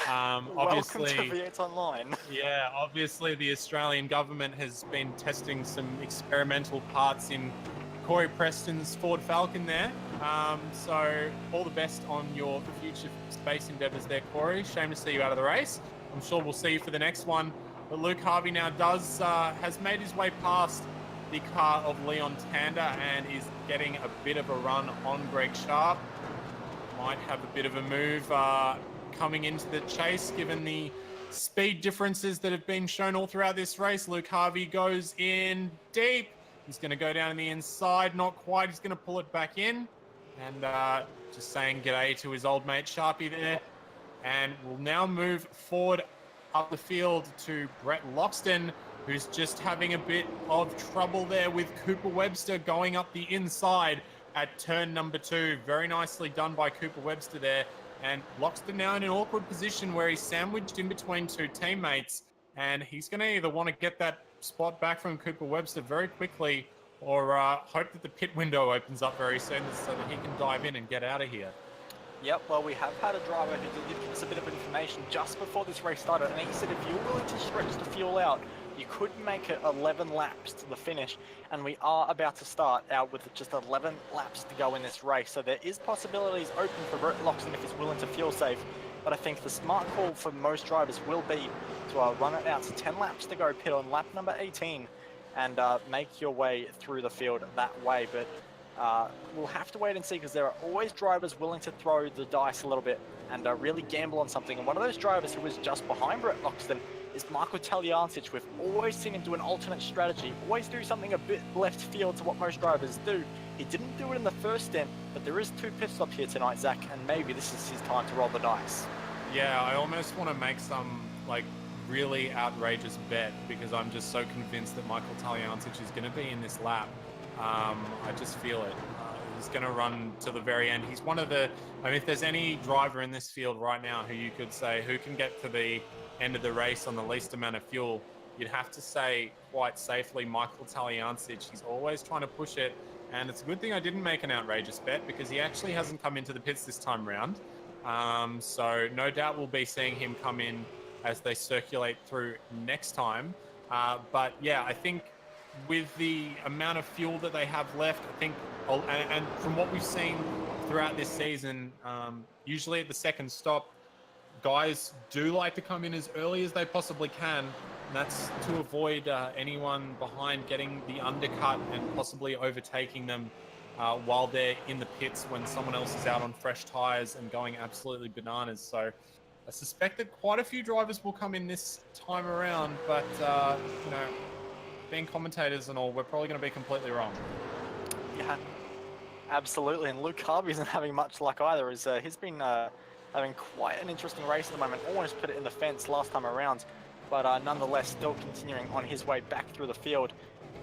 Welcome to V8 Online. Yeah, obviously the Australian government has been testing some experimental parts in Corey Preston's Ford Falcon there. So all the best on your future space endeavors there, Corey. Shame to see you out of the race. I'm sure we'll see you for the next one. But Luke Harvey now has made his way past the car of Leon Tander and is getting a bit of a run on Greg Sharp. Might have a bit of a move coming into the chase, given the speed differences that have been shown all throughout this race. Luke Harvey goes in deep. He's going to go down the inside. Not quite. He's going to pull it back in. And just saying g'day to his old mate Sharpie there. And we'll now move forward up the field to Brett Loxton, who's just having a bit of trouble there with Cooper Webster going up the inside at turn number 2. Very nicely done by Cooper Webster there. And Loxton now in an awkward position where he's sandwiched in between two teammates. And he's going to either want to get that spot back from Cooper Webster very quickly or hope that the pit window opens up very soon so that he can dive in and get out of here. Yep, well, we have had a driver who did give us a bit of information just before this race started. And he said if you're willing to stretch the fuel out, you could make it 11 laps to the finish, and we are about to start out with just 11 laps to go in this race. So there is possibilities open for Brett Loxton if he's willing to fuel save. But I think the smart call for most drivers will be to run it out to 10 laps to go, pit on lap number 18, and make your way through the field that way. But we'll have to wait and see, because there are always drivers willing to throw the dice a little bit and really gamble on something. And one of those drivers who was just behind Brett Loxton is Michael Talyancic. We've always seen him do an alternate strategy, always do something a bit left field to what most drivers do. He didn't do it in the first stint, but there is 2 pit stops here tonight, Zach, and maybe this is his time to roll the dice. Yeah, I almost want to make some really outrageous bet, because I'm just so convinced that Michael Talyancic is going to be in this lap. I just feel it. He's going to run to the very end. He's one of the, if there's any driver in this field right now who you could say who can get to the end of the race on the least amount of fuel, you'd have to say quite safely Michael Talyancic. He's always trying to push it, and it's a good thing I didn't make an outrageous bet, because he actually hasn't come into the pits this time round. So no doubt we'll be seeing him come in as they circulate through next time. But yeah, I think with the amount of fuel that they have left, I think, and from what we've seen throughout this season, usually at the second stop, guys do like to come in as early as they possibly can. And that's to avoid anyone behind getting the undercut and possibly overtaking them while they're in the pits when someone else is out on fresh tires and going absolutely bananas. So I suspect that quite a few drivers will come in this time around, but being commentators and all, we're probably going to be completely wrong. Yeah, absolutely. And Luke Harvey isn't having much luck either. He's been having quite an interesting race at the moment. Almost put it in the fence last time around, but nonetheless still continuing on his way back through the field.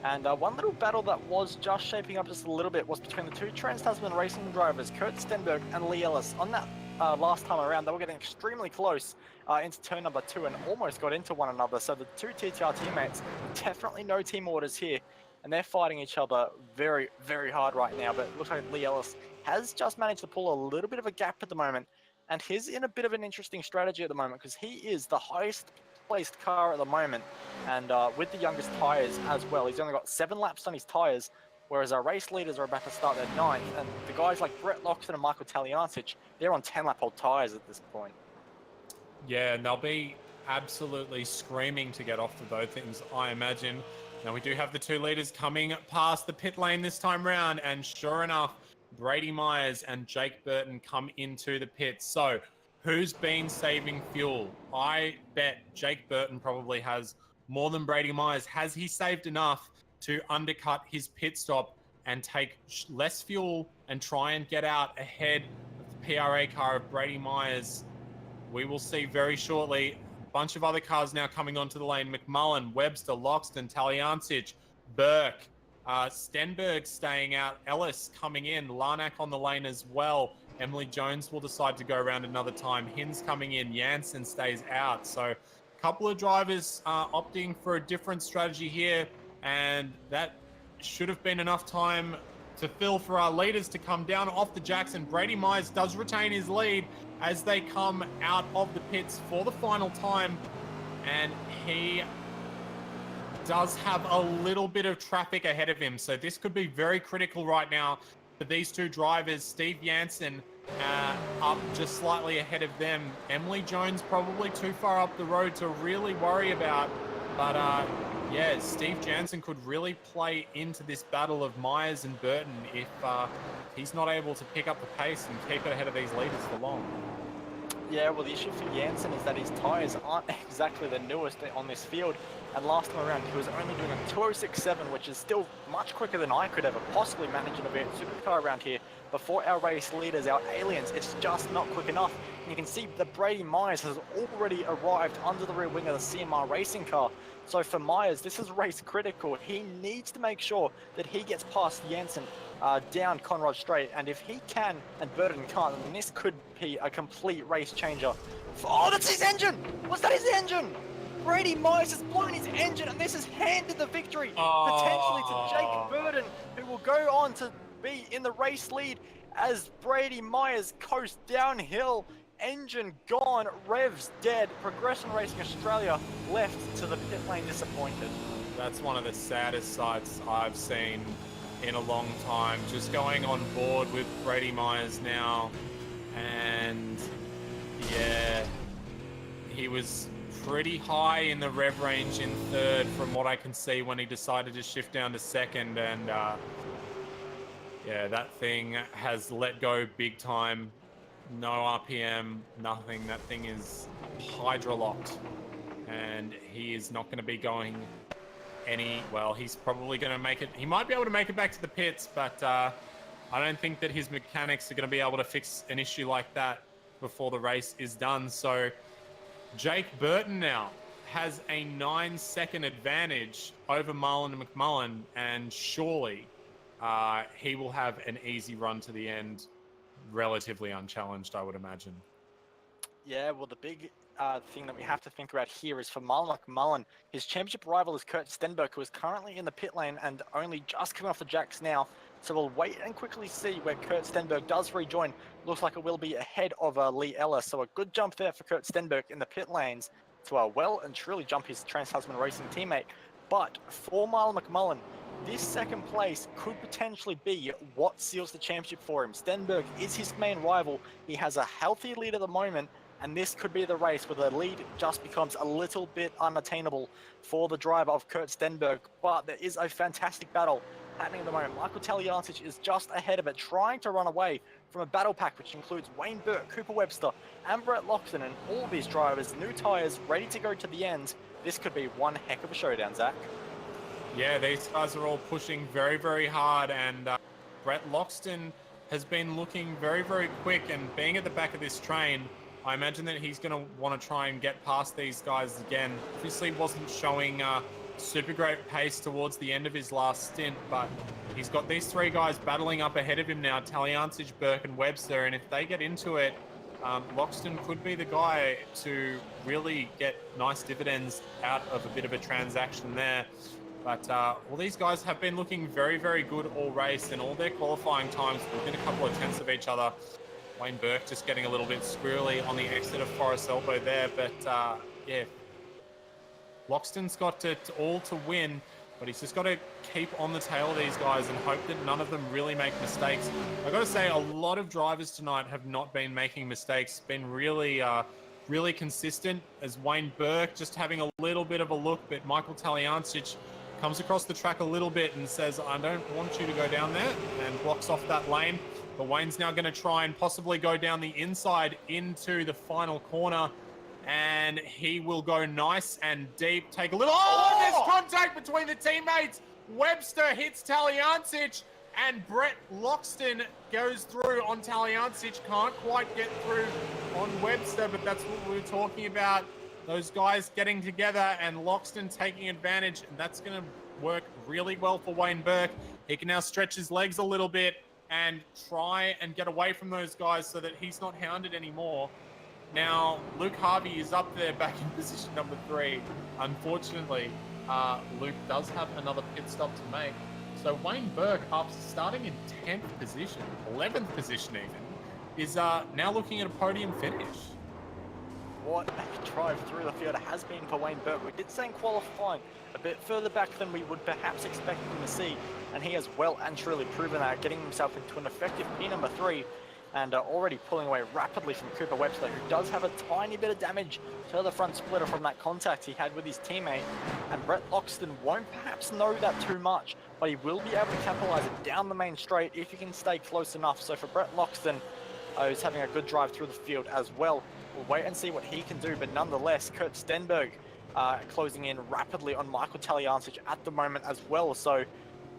And one little battle that was just shaping up just a little bit was between the 2 Trans-Tasman racing drivers, Kurt Stenberg and Lee Ellis. On that last time around, they were getting extremely close into turn number 2 and almost got into one another. So the 2 TTR teammates, definitely no team orders here, and they're fighting each other very, very hard right now. But it looks like Lee Ellis has just managed to pull a little bit of a gap at the moment. and he's in a bit of an interesting strategy at the moment because he is the highest placed car at the moment, and with the youngest tyres as well. He's only got 7 laps on his tyres, whereas our race leaders are about to start their 9th, and the guys like Brett Loxton and Michael Taliancic, they're on 10-lap-old tyres at this point. Yeah, and they'll be absolutely screaming to get off of those things, I imagine. Now, we do have the 2 leaders coming past the pit lane this time round, and sure enough, Brady Myers and Jake Burton come into the pits. So, who's been saving fuel? I bet Jake Burton probably has more than Brady Myers. Has he saved enough to undercut his pit stop and take less fuel and try and get out ahead of the PRA car of Brady Myers? We will see very shortly. A bunch of other cars now coming onto the lane. McMullen, Webster, Loxton, Taliancic, Burke, Stenberg staying out, Ellis coming in, Larnack on the lane as well. Emily Jones will decide to go around another time. Hinz coming in, Janssen stays out. So a couple of drivers opting for a different strategy here, and that should have been enough time to fill for our leaders to come down off the Jackson. Brady Myers does retain his lead as they come out of the pits for the final time, and he does have a little bit of traffic ahead of him, so this could be very critical right now for these 2 drivers. Steve Janssen up just slightly ahead of them. Emily Jones probably too far up the road to really worry about, but yeah, Steve Jansen could really play into this battle of Myers and Burton if he's not able to pick up the pace and keep it ahead of these leaders for long. Yeah, well, the issue for Janssen is that his tyres aren't exactly the newest on this field, and last time around he was only doing a 206.7, which is still much quicker than I could ever possibly manage in a V8 Supercar around here. Before our race leaders, our aliens, it's just not quick enough. And you can see that Brady Myers has already arrived under the rear wing of the CMR racing car. So for Myers, this is race critical. He needs to make sure that he gets past Janssen down Conrad Straight, and if he can and Burton can't, then this could be a complete race changer. Oh, that's his engine! Was that his engine? Brady Myers has blown his engine, and this has handed the victory potentially to Jake Burton, who will go on to be in the race lead as Brady Myers coasts downhill. Engine gone, revs dead. Progression Racing Australia left to the pit lane disappointed. That's one of the saddest sights I've seen in a long time. Just going on board with Brady Myers now, and yeah, he was pretty high in the rev range in 3rd from what I can see when he decided to shift down to 2nd, and yeah, that thing has let go big time. No RPM, nothing. That thing is hydro-locked, and he is not going to be going well, he's probably going to make it. He might be able to make it back to the pits, but I don't think that his mechanics are going to be able to fix an issue like that before the race is done. So Jake Burton now has a 9-second advantage over Marlon McMullen, and surely he will have an easy run to the end, relatively unchallenged, I would imagine. Yeah, well, the big thing that we have to think about here is for Marlon McMullen, his championship rival is Kurt Stenberg, who is currently in the pit lane and only just coming off the jacks now. So we'll wait and quickly see where Kurt Stenberg does rejoin. Looks like it will be ahead of Lee Ellis. So a good jump there for Kurt Stenberg in the pit lanes to well and truly jump his Trans-Tasman Racing teammate. But for Marlon McMullen, this 2nd place could potentially be what seals the championship for him. Stenberg is his main rival. He has a healthy lead at the moment, and this could be the race where the lead just becomes a little bit unattainable for the driver of Kurt Stenberg. But there is a fantastic battle happening at the moment. Michael Taliancic is just ahead of it, trying to run away from a battle pack which includes Wayne Burke, Cooper Webster, and Brett Loxton, and all of these drivers, new tyres, ready to go to the end. This could be one heck of a showdown, Zach. Yeah, these guys are all pushing very, very hard, and Brett Loxton has been looking very, very quick, and being at the back of this train, I imagine that he's going to want to try and get past these guys again. Obviously wasn't showing super great pace towards the end of his last stint, but he's got these 3 guys battling up ahead of him now, Taliancic, Burke, and Webster, and if they get into it, Loxton could be the guy to really get nice dividends out of a bit of a transaction there. But well, these guys have been looking very, very good all race, and all their qualifying times within a couple of tenths of each other. Wayne Burke just getting a little bit squirrely on the exit of Forest Elbow there. But yeah, Loxton's got it all to win, but he's just got to keep on the tail of these guys and hope that none of them really make mistakes. I've got to say, a lot of drivers tonight have not been making mistakes, been really really consistent, as Wayne Burke just having a little bit of a look, but Michael Taliancic comes across the track a little bit and says, I don't want you to go down there, and blocks off that lane. But Wayne's now going to try and possibly go down the inside into the final corner, and he will go nice and deep. Take a little... Oh, there's contact between the teammates. Webster hits Taliancic, and Brett Loxton goes through on Taliancic. Can't quite get through on Webster, but that's what we were talking about. Those guys getting together and Loxton taking advantage, and that's going to work really well for Wayne Burke. He can now stretch his legs a little bit and try and get away from those guys so that he's not hounded anymore. Now, Luke Harvey is up there back in position number 3. Unfortunately, Luke does have another pit stop to make. So Wayne Burke, after starting in 10th position, 11th position even, is now looking at a podium finish. What a drive through the field it has been for Wayne Burke. We did say in qualifying a bit further back than we would perhaps expect him to see, and he has well and truly proven that, getting himself into an effective P number 3 and already pulling away rapidly from Cooper Webster, who does have a tiny bit of damage to the front splitter from that contact he had with his teammate. And Brett Loxton won't perhaps know that too much, but he will be able to capitalize it down the main straight if he can stay close enough. So for Brett Loxton, who's having a good drive through the field as well, we'll wait and see what he can do. But nonetheless, Kurt Stenberg closing in rapidly on Michael Taliancic at the moment as well. So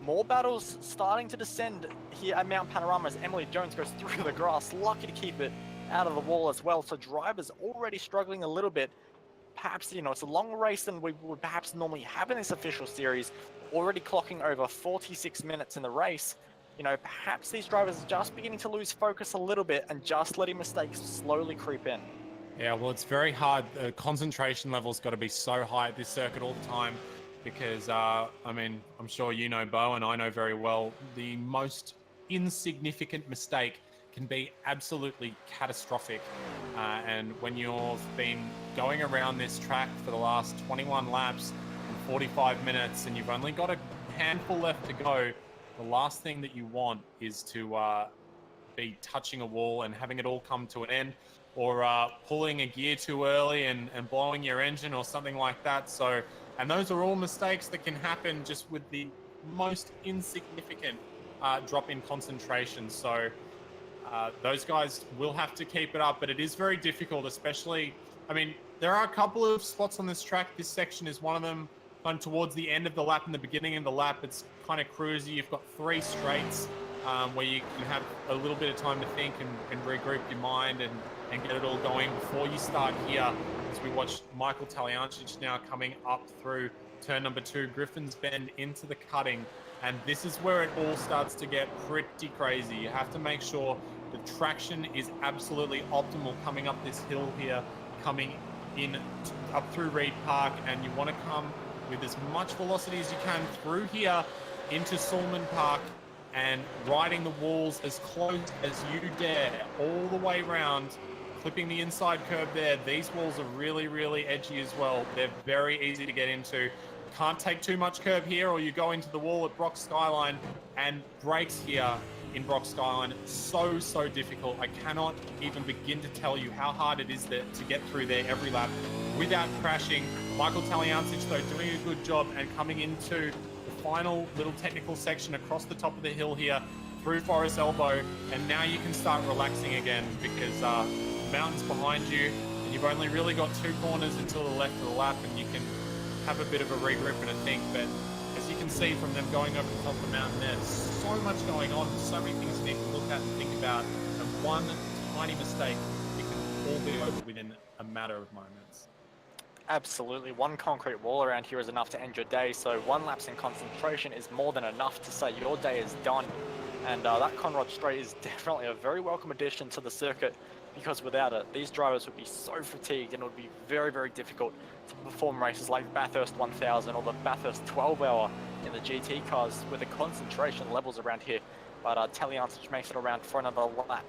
more battles starting to descend here at Mount Panorama as Emily Jones goes through the grass, lucky to keep it out of the wall as well. So drivers already struggling a little bit. Perhaps, you know, it's a longer race than we would perhaps normally have in this official series, already clocking over 46 minutes in the race. You know, perhaps these drivers are just beginning to lose focus a little bit and just letting mistakes slowly creep in. Yeah, well, it's very hard. The concentration level's got to be so high at this circuit all the time because, I mean, I'm sure you know, Bo, and I know very well, the most insignificant mistake can be absolutely catastrophic. And when you've been going around this track for the last 21 laps in 45 minutes and you've only got a handful left to go, the last thing that you want is to be touching a wall and having it all come to an end, or pulling a gear too early and blowing your engine or something like that. So, and those are all mistakes that can happen just with the most insignificant drop in concentration. So those guys will have to keep it up, but it is very difficult, especially, I mean, there are a couple of spots on this track. This section is one of them, kind of towards the end of the lap and the beginning of the lap. It's kind of cruisy. You've got 3 straights where you can have a little bit of time to think and regroup your mind and get it all going before you start here. As we watch Michael Taliancic now coming up through turn number 2, Griffin's Bend into the cutting. And this is where it all starts to get pretty crazy. You have to make sure the traction is absolutely optimal coming up this hill here, coming in up through Reed Park, and you want to come with as much velocity as you can through here into Sulman Park and riding the walls as close as you dare all the way around, clipping the inside curve there. These walls are really, really edgy as well. They're very easy to get into. Can't take too much curve here or you go into the wall at Brock Skyline, and brakes here in Brock Skyline, so difficult. I cannot even begin to tell you how hard it is to get through there every lap without crashing. Michael Taliancic, though, doing a good job and coming into the final little technical section across the top of the hill here through Forest Elbow, and now you can start relaxing again because the mountain's behind you and you've only really got 2 corners until the left of the lap, and you can have a bit of a regroup and a think. But as you can see from them going over the top of the mountain, there's so much going on, so many things you need to look at and think about, and one tiny mistake, it can all be over within a matter of moments. Absolutely. One concrete wall around here is enough to end your day, so 1 lapse in concentration is more than enough to say your day is done. And that Conrod Straight is definitely a very welcome addition to the circuit, because without it, these drivers would be so fatigued and it would be very difficult to perform races like Bathurst 1000 or the Bathurst 12-hour in the GT cars with the concentration levels around here. But Taliancic makes it around for another lap.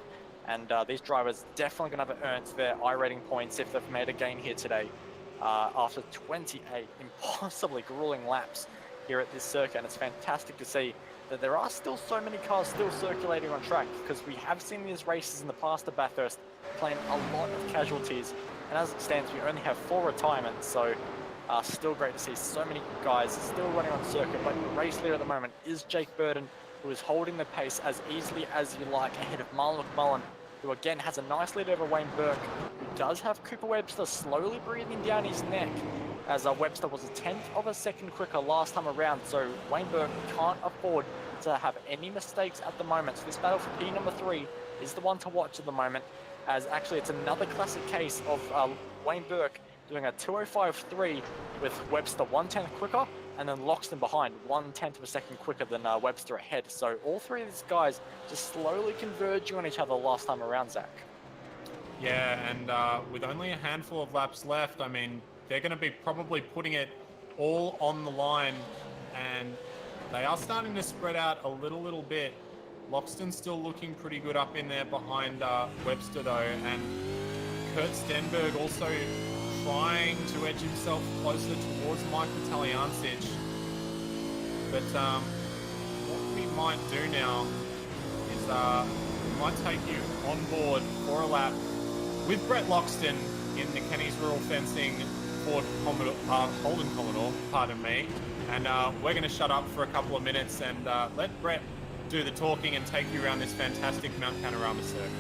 And these drivers definitely going to have earned their iRating points if they've made a gain here today after 28 impossibly grueling laps here at this circuit. And it's fantastic to see that there are still so many cars still circulating on track, because we have seen these races in the past at Bathurst claim a lot of casualties. And as it stands, we only have 4 retirements, so still great to see so many guys still running on circuit. But the race leader at the moment is Jake Burton, who is holding the pace as easily as you like ahead of Marlon McMullen, who again has a nice lead over Wayne Burke, who does have Cooper Webster slowly breathing down his neck, as Webster was a 10th of a second quicker last time around, so Wayne Burke can't afford to have any mistakes at the moment. So this battle for P number 3 is the one to watch at the moment, as actually it's another classic case of Wayne Burke doing a 2:05.3 with Webster 1/10 quicker, and then Loxton behind 1/10 of a second quicker than Webster ahead. So all 3 of these guys just slowly converging on each other last time around, Zach. Yeah, and with only a handful of laps left, I mean, they're going to be probably putting it all on the line, and they are starting to spread out a little bit. Loxton's still looking pretty good up in there behind Webster though, and Kurt Stenberg also trying to edge himself closer towards Michael Taliancic. But what we might do now is we might take you on board for a lap with Brett Loxton in the Kenny's Rural Fencing Ford Holden Commodore, pardon me. And we're going to shut up for a couple of minutes and let Brett do the talking and take you around this fantastic Mount Panorama circuit.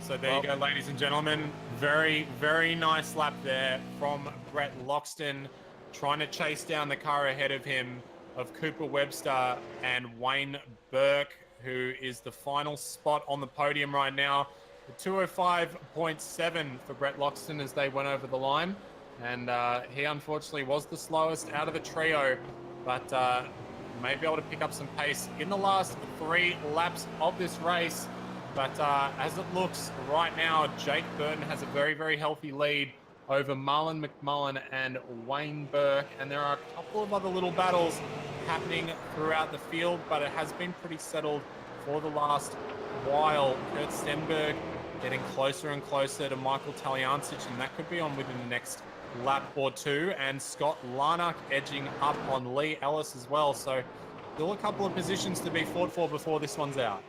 So there you go, ladies and gentlemen. Very, very nice lap there from Brett Loxton, trying to chase down the car ahead of him of Cooper Webster and Wayne Burke, who is the final spot on the podium right now. The 2:05.7 for Brett Loxton as they went over the line. And he unfortunately was the slowest out of the trio, but may be able to pick up some pace in the last 3 laps of this race. But as it looks right now, Jake Burton has a very, very healthy lead over Marlon McMullen and Wayne Burke. And there are a couple of other little battles happening throughout the field, but it has been pretty settled for the last while. Kurt Stenberg getting closer and closer to Michael Taliancic, and that could be on within the next lap or 2. And Scott Larnock edging up on Lee Ellis as well. So still a couple of positions to be fought for before this one's out.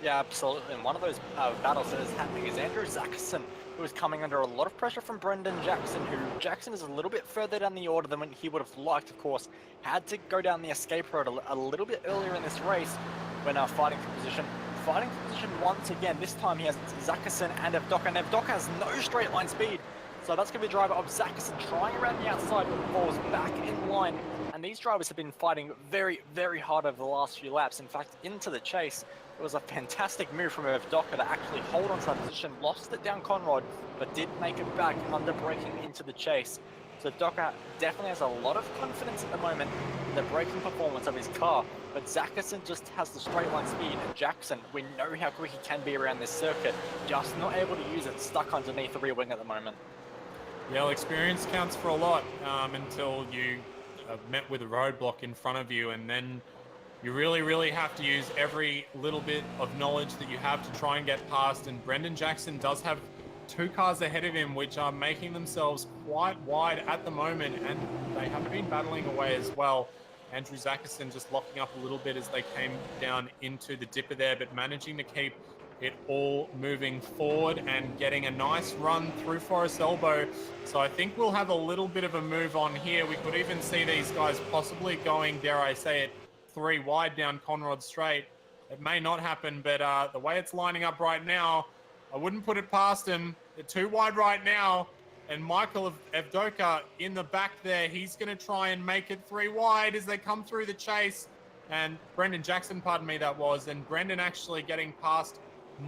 Yeah, absolutely. And one of those battles that is happening is Andrew Zackerson, who was coming under a lot of pressure from Brendan Jackson, who Jackson is a little bit further down the order than he would have liked, of course. Had to go down the escape road a little bit earlier in this race when fighting for position. Fighting for position once again. This time he has Zackerson and Evdoka, and Evdoka has no straight line speed. So that's going to be a driver of Zackerson trying around the outside, but falls back in line. And these drivers have been fighting very, very hard over the last few laps. In fact, into the chase, it was a fantastic move from Evdoka to actually hold on to that position, lost it down Conrod, but did make it back under braking into the chase. So Evdoka definitely has a lot of confidence at the moment in the braking performance of his car, but Zackerson just has the straight line speed, and Jackson, we know how quick he can be around this circuit, just not able to use it, stuck underneath the rear wing at the moment. Yeah, well, experience counts for a lot until you are met with a roadblock in front of you, and then you really, really have to use every little bit of knowledge that you have to try and get past. And Brendan Jackson does have 2 cars ahead of him, which are making themselves quite wide at the moment, and they have been battling away as well. Andrew Zackerson just locking up a little bit as they came down into the dipper there, but managing to keep it all moving forward and getting a nice run through Forest Elbow. So I think we'll have a little bit of a move on here. We could even see these guys possibly going, dare I say it, 3 wide down Conrod Straight. It may not happen, but the way it's lining up right now, I wouldn't put it past him. They're 2 wide right now, and Michael Evdoka in the back there, he's going to try and make it 3 wide as they come through the chase. And Brendan Jackson, pardon me, that was, and Brendan actually getting past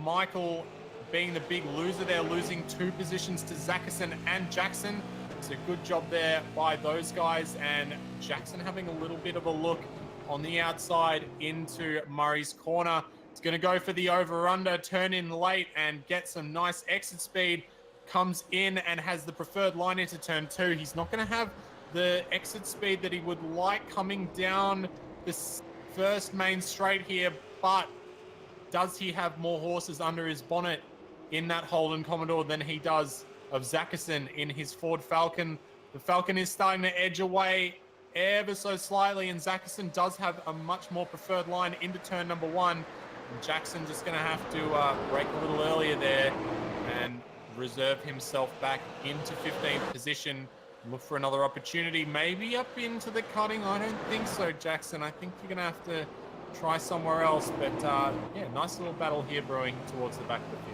Michael, being the big loser there, losing 2 positions to Zackerson and Jackson. It's a good job there by those guys, and Jackson having a little bit of a look on the outside into Murray's corner. It's going to go for the over-under, turn in late and get some nice exit speed. Comes in and has the preferred line into turn 2. He's not going to have the exit speed that he would like coming down this first main straight here, but does he have more horses under his bonnet in that Holden Commodore than he does of Zackerson in his Ford Falcon? The Falcon is starting to edge away ever so slightly, and Zackerson does have a much more preferred line into turn number 1. And Jackson just going to have to brake a little earlier there and reserve himself back into 15th position. Look for another opportunity, maybe up into the cutting. I don't think so, Jackson. I think you're going to have to try somewhere else. But yeah, nice little battle here brewing towards the back of the field.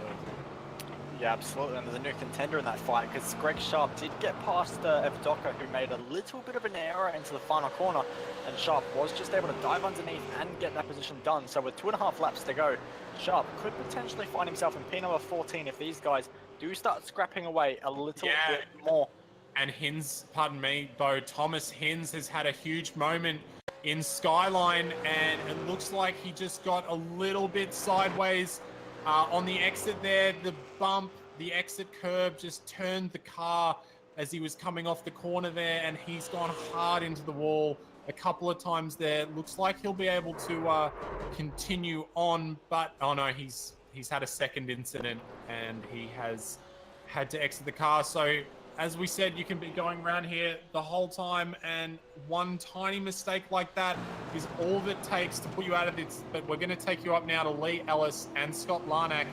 Yeah, absolutely. And there's a new contender in that fight, because Greg Sharp did get past Evdoka, who made a little bit of an error into the final corner, and Sharp was just able to dive underneath and get that position done. So with 2.5 laps to go, Sharp could potentially find himself in P number 14 if these guys do start scrapping away a little bit more. And Hinz, pardon me, Bo, Thomas Hinz has had a huge moment in Skyline, and it looks like he just got a little bit sideways on the exit there. The bump, the exit curb just turned the car as he was coming off the corner there, and he's gone hard into the wall a couple of times there. Looks like he'll be able to continue on, but oh no, he's had a second incident and he has had to exit the car. So as we said, you can be going around here the whole time, and one tiny mistake like that is all that takes to put you out of this. But we're going to take you up now to Lee Ellis and Scott Larnack.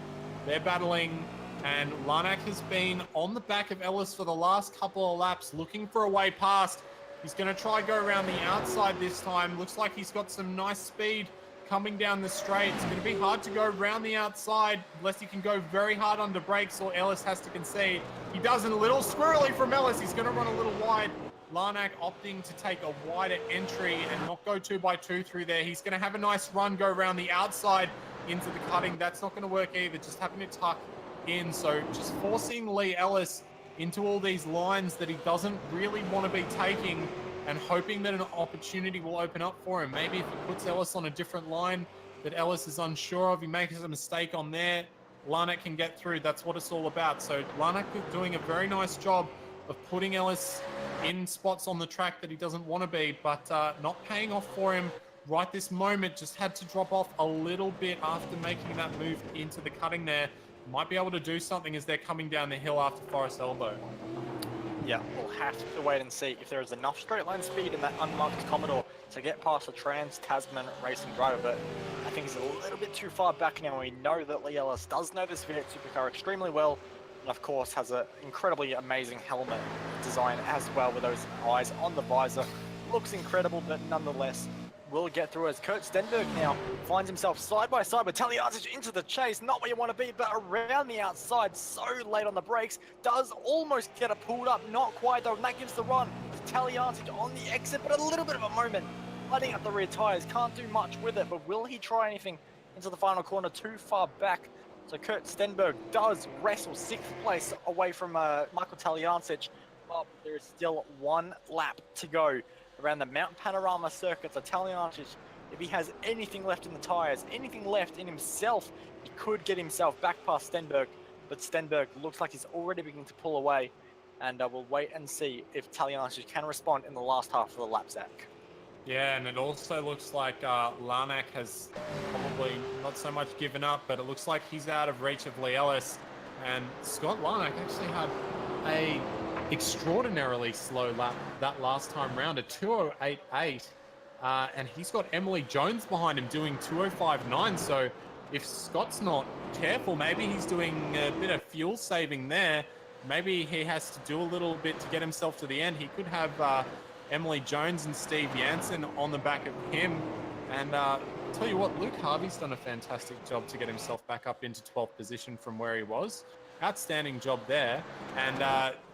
They're battling, and Larnack has been on the back of Ellis for the last couple of laps, looking for a way past. He's going to try go around the outside this time. Looks like he's got some nice speed coming down the straight. It's going to be hard to go around the outside unless he can go very hard under brakes, or Ellis has to concede. He does, a little squirrely from Ellis. He's going to run a little wide. Larnack opting to take a wider entry and not go 2x2 through there. He's going to have a nice run, go around the outside into the cutting. That's not going to work either, just having to tuck in. So just forcing Lee Ellis into all these lines that he doesn't really want to be taking, and hoping that an opportunity will open up for him. Maybe if he puts Ellis on a different line that Ellis is unsure of, he makes a mistake on there, Larnack can get through. That's what it's all about. So Larnack doing a very nice job of putting Ellis in spots on the track that he doesn't want to be, but not paying off for him right this moment. Just had to drop off a little bit after making that move into the cutting there. Might be able to do something as they're coming down the hill after Forest Elbow. Yeah, we'll have to wait and see if there is enough straight line speed in that unmarked Commodore to get past the Trans-Tasman racing driver, but I think he's a little bit too far back now. We know that Lee Ellis does know this V8 Supercar extremely well. And of course has an incredibly amazing helmet design as well with those eyes on the visor. Looks incredible, but nonetheless will get through as Kurt Stenberg now finds himself side by side with Taliancic into the chase. Not where you want to be, but around the outside, so late on the brakes. Does almost get it pulled up, not quite though, and that gives the run to Taliancic on the exit, but a little bit of a moment. Lighting up the rear tyres, can't do much with it, but will he try anything into the final corner? Too far back. So Kurt Stenberg does wrestle 6th place away from Michael Taliancic, but there is still 1 lap to go around the Mount Panorama circuit. So Taliancic, if he has anything left in the tyres, anything left in himself, he could get himself back past Stenberg, but Stenberg looks like he's already beginning to pull away, and we'll wait and see if Taliancic can respond in the last half of the lap, Zach. Yeah, and it also looks like Larnack has probably not so much given up, but it looks like he's out of reach of Lee Ellis. And Scott Larnack actually had a extraordinarily slow lap that last time round, a 2:08.8, and he's got Emily Jones behind him doing 2:05.9. So if Scott's not careful, maybe he's doing a bit of fuel saving there. Maybe he has to do a little bit to get himself to the end. He could have Emily Jones and Steve Jansen on the back of him. And tell you what, Luke Harvey's done a fantastic job to get himself back up into 12th position from where he was. Outstanding job there. And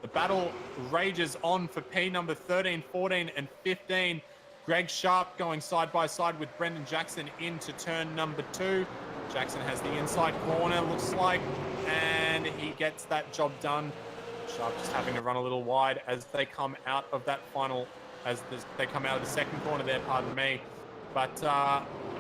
the battle rages on for P number 13, 14, and 15. Greg Sharp going side by side with Brendan Jackson into turn number 2. Jackson has the inside corner, looks like, and he gets that job done. Sharp just having to run a little wide as they come out of that final, they come out of the second corner there, pardon me. But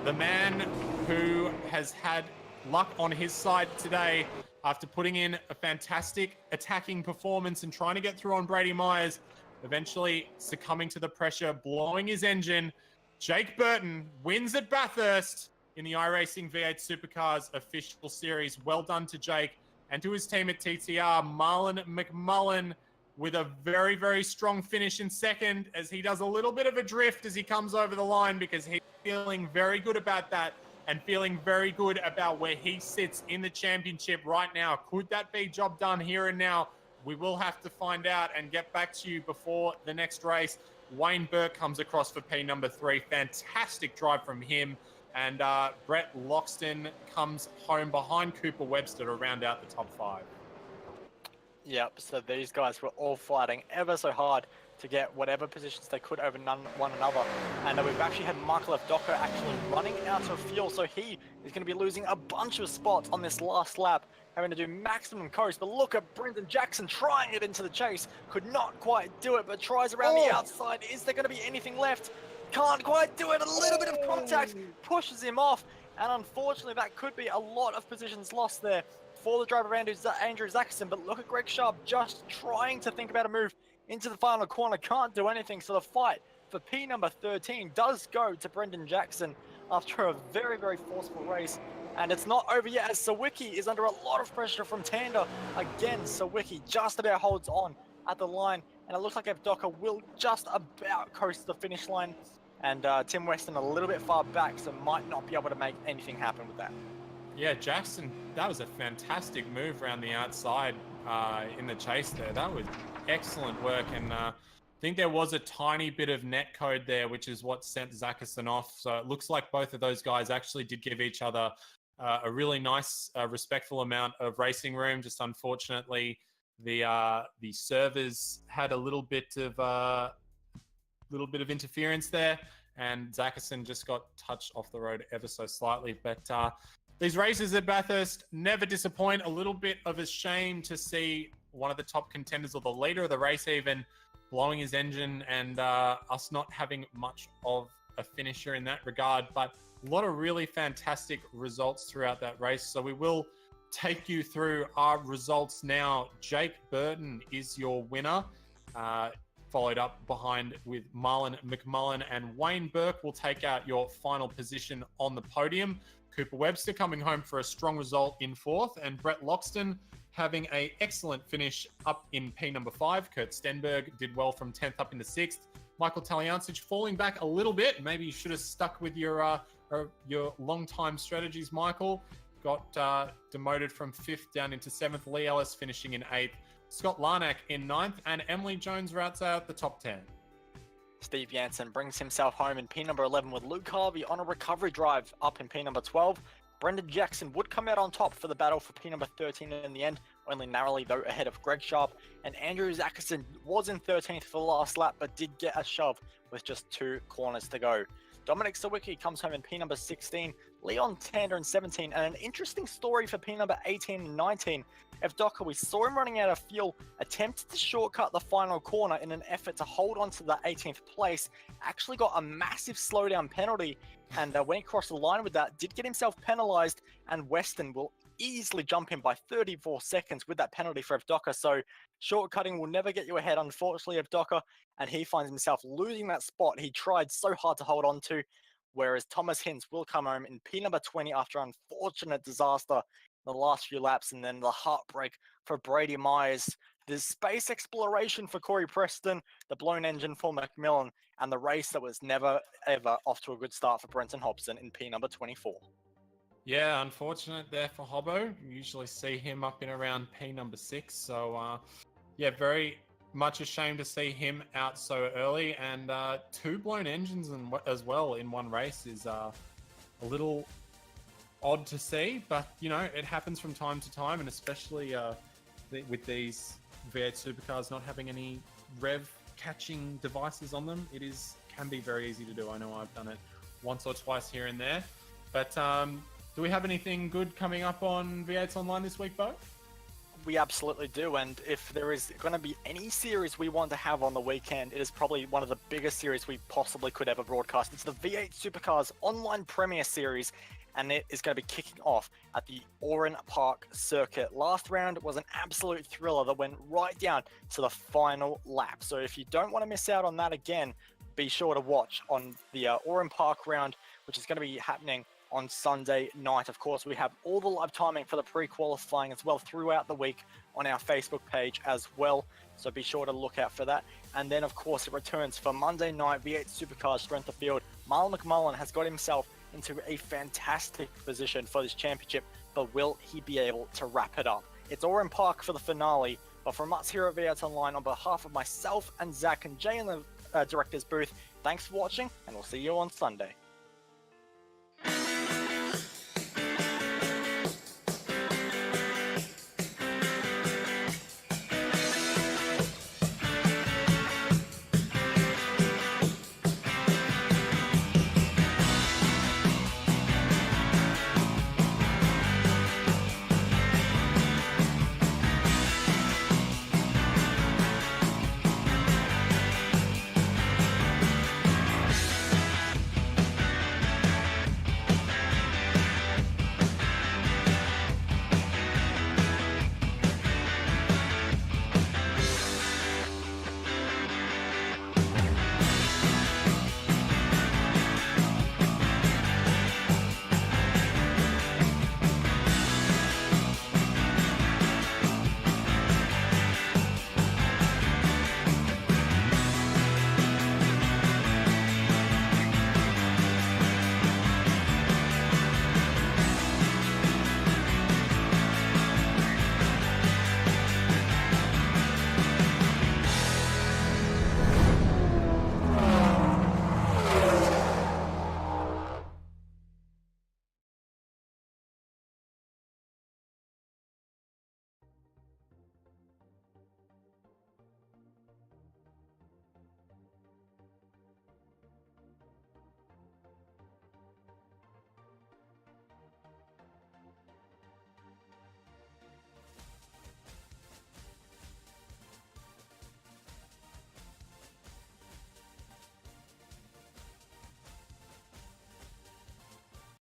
the man who has had luck on his side today, after putting in a fantastic attacking performance and trying to get through on Brady Myers, eventually succumbing to the pressure, blowing his engine. Jake Burton wins at Bathurst in the iRacing V8 Supercars official series. Well done to Jake. And to his team at TTR, Marlon McMullen with a very, very strong finish in second, as he does a little bit of a drift as he comes over the line, because he's feeling very good about that and feeling very good about where he sits in the championship right now. Could that be job done here and now? We will have to find out and get back to you before the next race. Wayne Burke comes across for P number 3. Fantastic drive from him. And Brett Loxton comes home behind Cooper Webster to round out the top 5. Yep, so these guys were all fighting ever so hard to get whatever positions they could over one another. And we've actually had Michael F. Docker actually running out of fuel, so he is going to be losing a bunch of spots on this last lap, having to do maximum coast. But look at Brendan Jackson trying it into the chase. Could not quite do it, but tries around the outside. Is there going to be anything left? Can't quite do it. A little bit of contact pushes him off. And unfortunately, that could be a lot of positions lost there for the driver Andrew Zackerson. But look at Greg Sharp just trying to think about a move into the final corner. Can't do anything. So the fight for P number 13 does go to Brendan Jackson after a very, very forceful race. And it's not over yet, as Sawicki is under a lot of pressure from Tander. Again, Sawicki just about holds on at the line. And it looks like Evdoka will just about coast the finish line. And Tim Weston a little bit far back, so might not be able to make anything happen with that. Yeah, Jackson, that was a fantastic move around the outside in the chase there. That was excellent work. And I think there was a tiny bit of net code there, which is what sent Zackerson off. So it looks like both of those guys actually did give each other a really nice, respectful amount of racing room. Just unfortunately, the servers had a little bit of interference there, and Zackerson just got touched off the road ever so slightly. But these races at Bathurst never disappoint. A little bit of a shame to see one of the top contenders, or the leader of the race even, blowing his engine, and us not having much of a finisher in that regard. But a lot of really fantastic results throughout that race. So we will take you through our results now. Jake Burton is your winner. Followed up behind with Marlon McMullen, and Wayne Burke will take out your final position on the podium. Cooper Webster coming home for a strong result in 4th, and Brett Loxton having an excellent finish up in P number 5. Kurt Stenberg did well from 10th up into 6th. Michael Taliancic falling back a little bit. Maybe you should have stuck with your long-time strategies, Michael. got demoted from 5th down into 7th. Lee Ellis finishing in 8th. Scott Larnack in 9th. And Emily Jones routes out the top 10. Steve Jansen brings himself home in P number 11 with Luke Harvey on a recovery drive up in P number 12. Brendan Jackson would come out on top for the battle for P number 13 in the end, only narrowly though ahead of Greg Sharp. And Andrew Zackerson was in 13th for the last lap, but did get a shove with just 2 corners to go. Dominic Sawicki comes home in P number 16, Leon Tander in 17, and an interesting story for P number 18 and 19. F. Docker, we saw him running out of fuel, attempted to shortcut the final corner in an effort to hold on to the 18th place, actually got a massive slowdown penalty, and when he crossed the line with that, did get himself penalised, and Weston will easily jump him by 34 seconds with that penalty for F. Docker. So shortcutting will never get you ahead, unfortunately, F. Docker, and he finds himself losing that spot he tried so hard to hold on to, whereas Thomas Hintz will come home in P number 20 after an unfortunate disaster in the last few laps, and then the heartbreak for Brady Myers, the space exploration for Corey Preston, the blown engine for Macmillan, and the race that was never, ever off to a good start for Brenton Hobson in P number 24. Yeah, unfortunate there for Hobbo. You usually see him up in around P number 6. So, yeah, very much a shame to see him out so early. And 2 blown engines as well in one race is a little odd to see. But, you know, it happens from time to time. And especially with these V8 supercars not having any rev catching devices on them, can be very easy to do. I know I've done it once or twice here and there. But do we have anything good coming up on V8s Online this week, Bo? We absolutely do, and if there is going to be any series we want to have on the weekend, it is probably one of the biggest series we possibly could ever broadcast. It's the V8 Supercars Online Premier Series, and it is going to be kicking off at the Oran Park circuit. Last round was an absolute thriller that went right down to the final lap. So if you don't want to miss out on that again, be sure to watch on the Oran Park round, which is going to be happening on Sunday night. Of course, we have all the live timing for the pre-qualifying as well throughout the week on our Facebook page as well. So be sure to look out for that. And then, of course, it returns for Monday night V8 Supercars Strength of Field. Marlon McMullen has got himself into a fantastic position for this championship, but will he be able to wrap it up? It's Oran Park for the finale, but from us here at V8 Online, on behalf of myself and Zach and Jay in the director's booth, thanks for watching, and we'll see you on Sunday.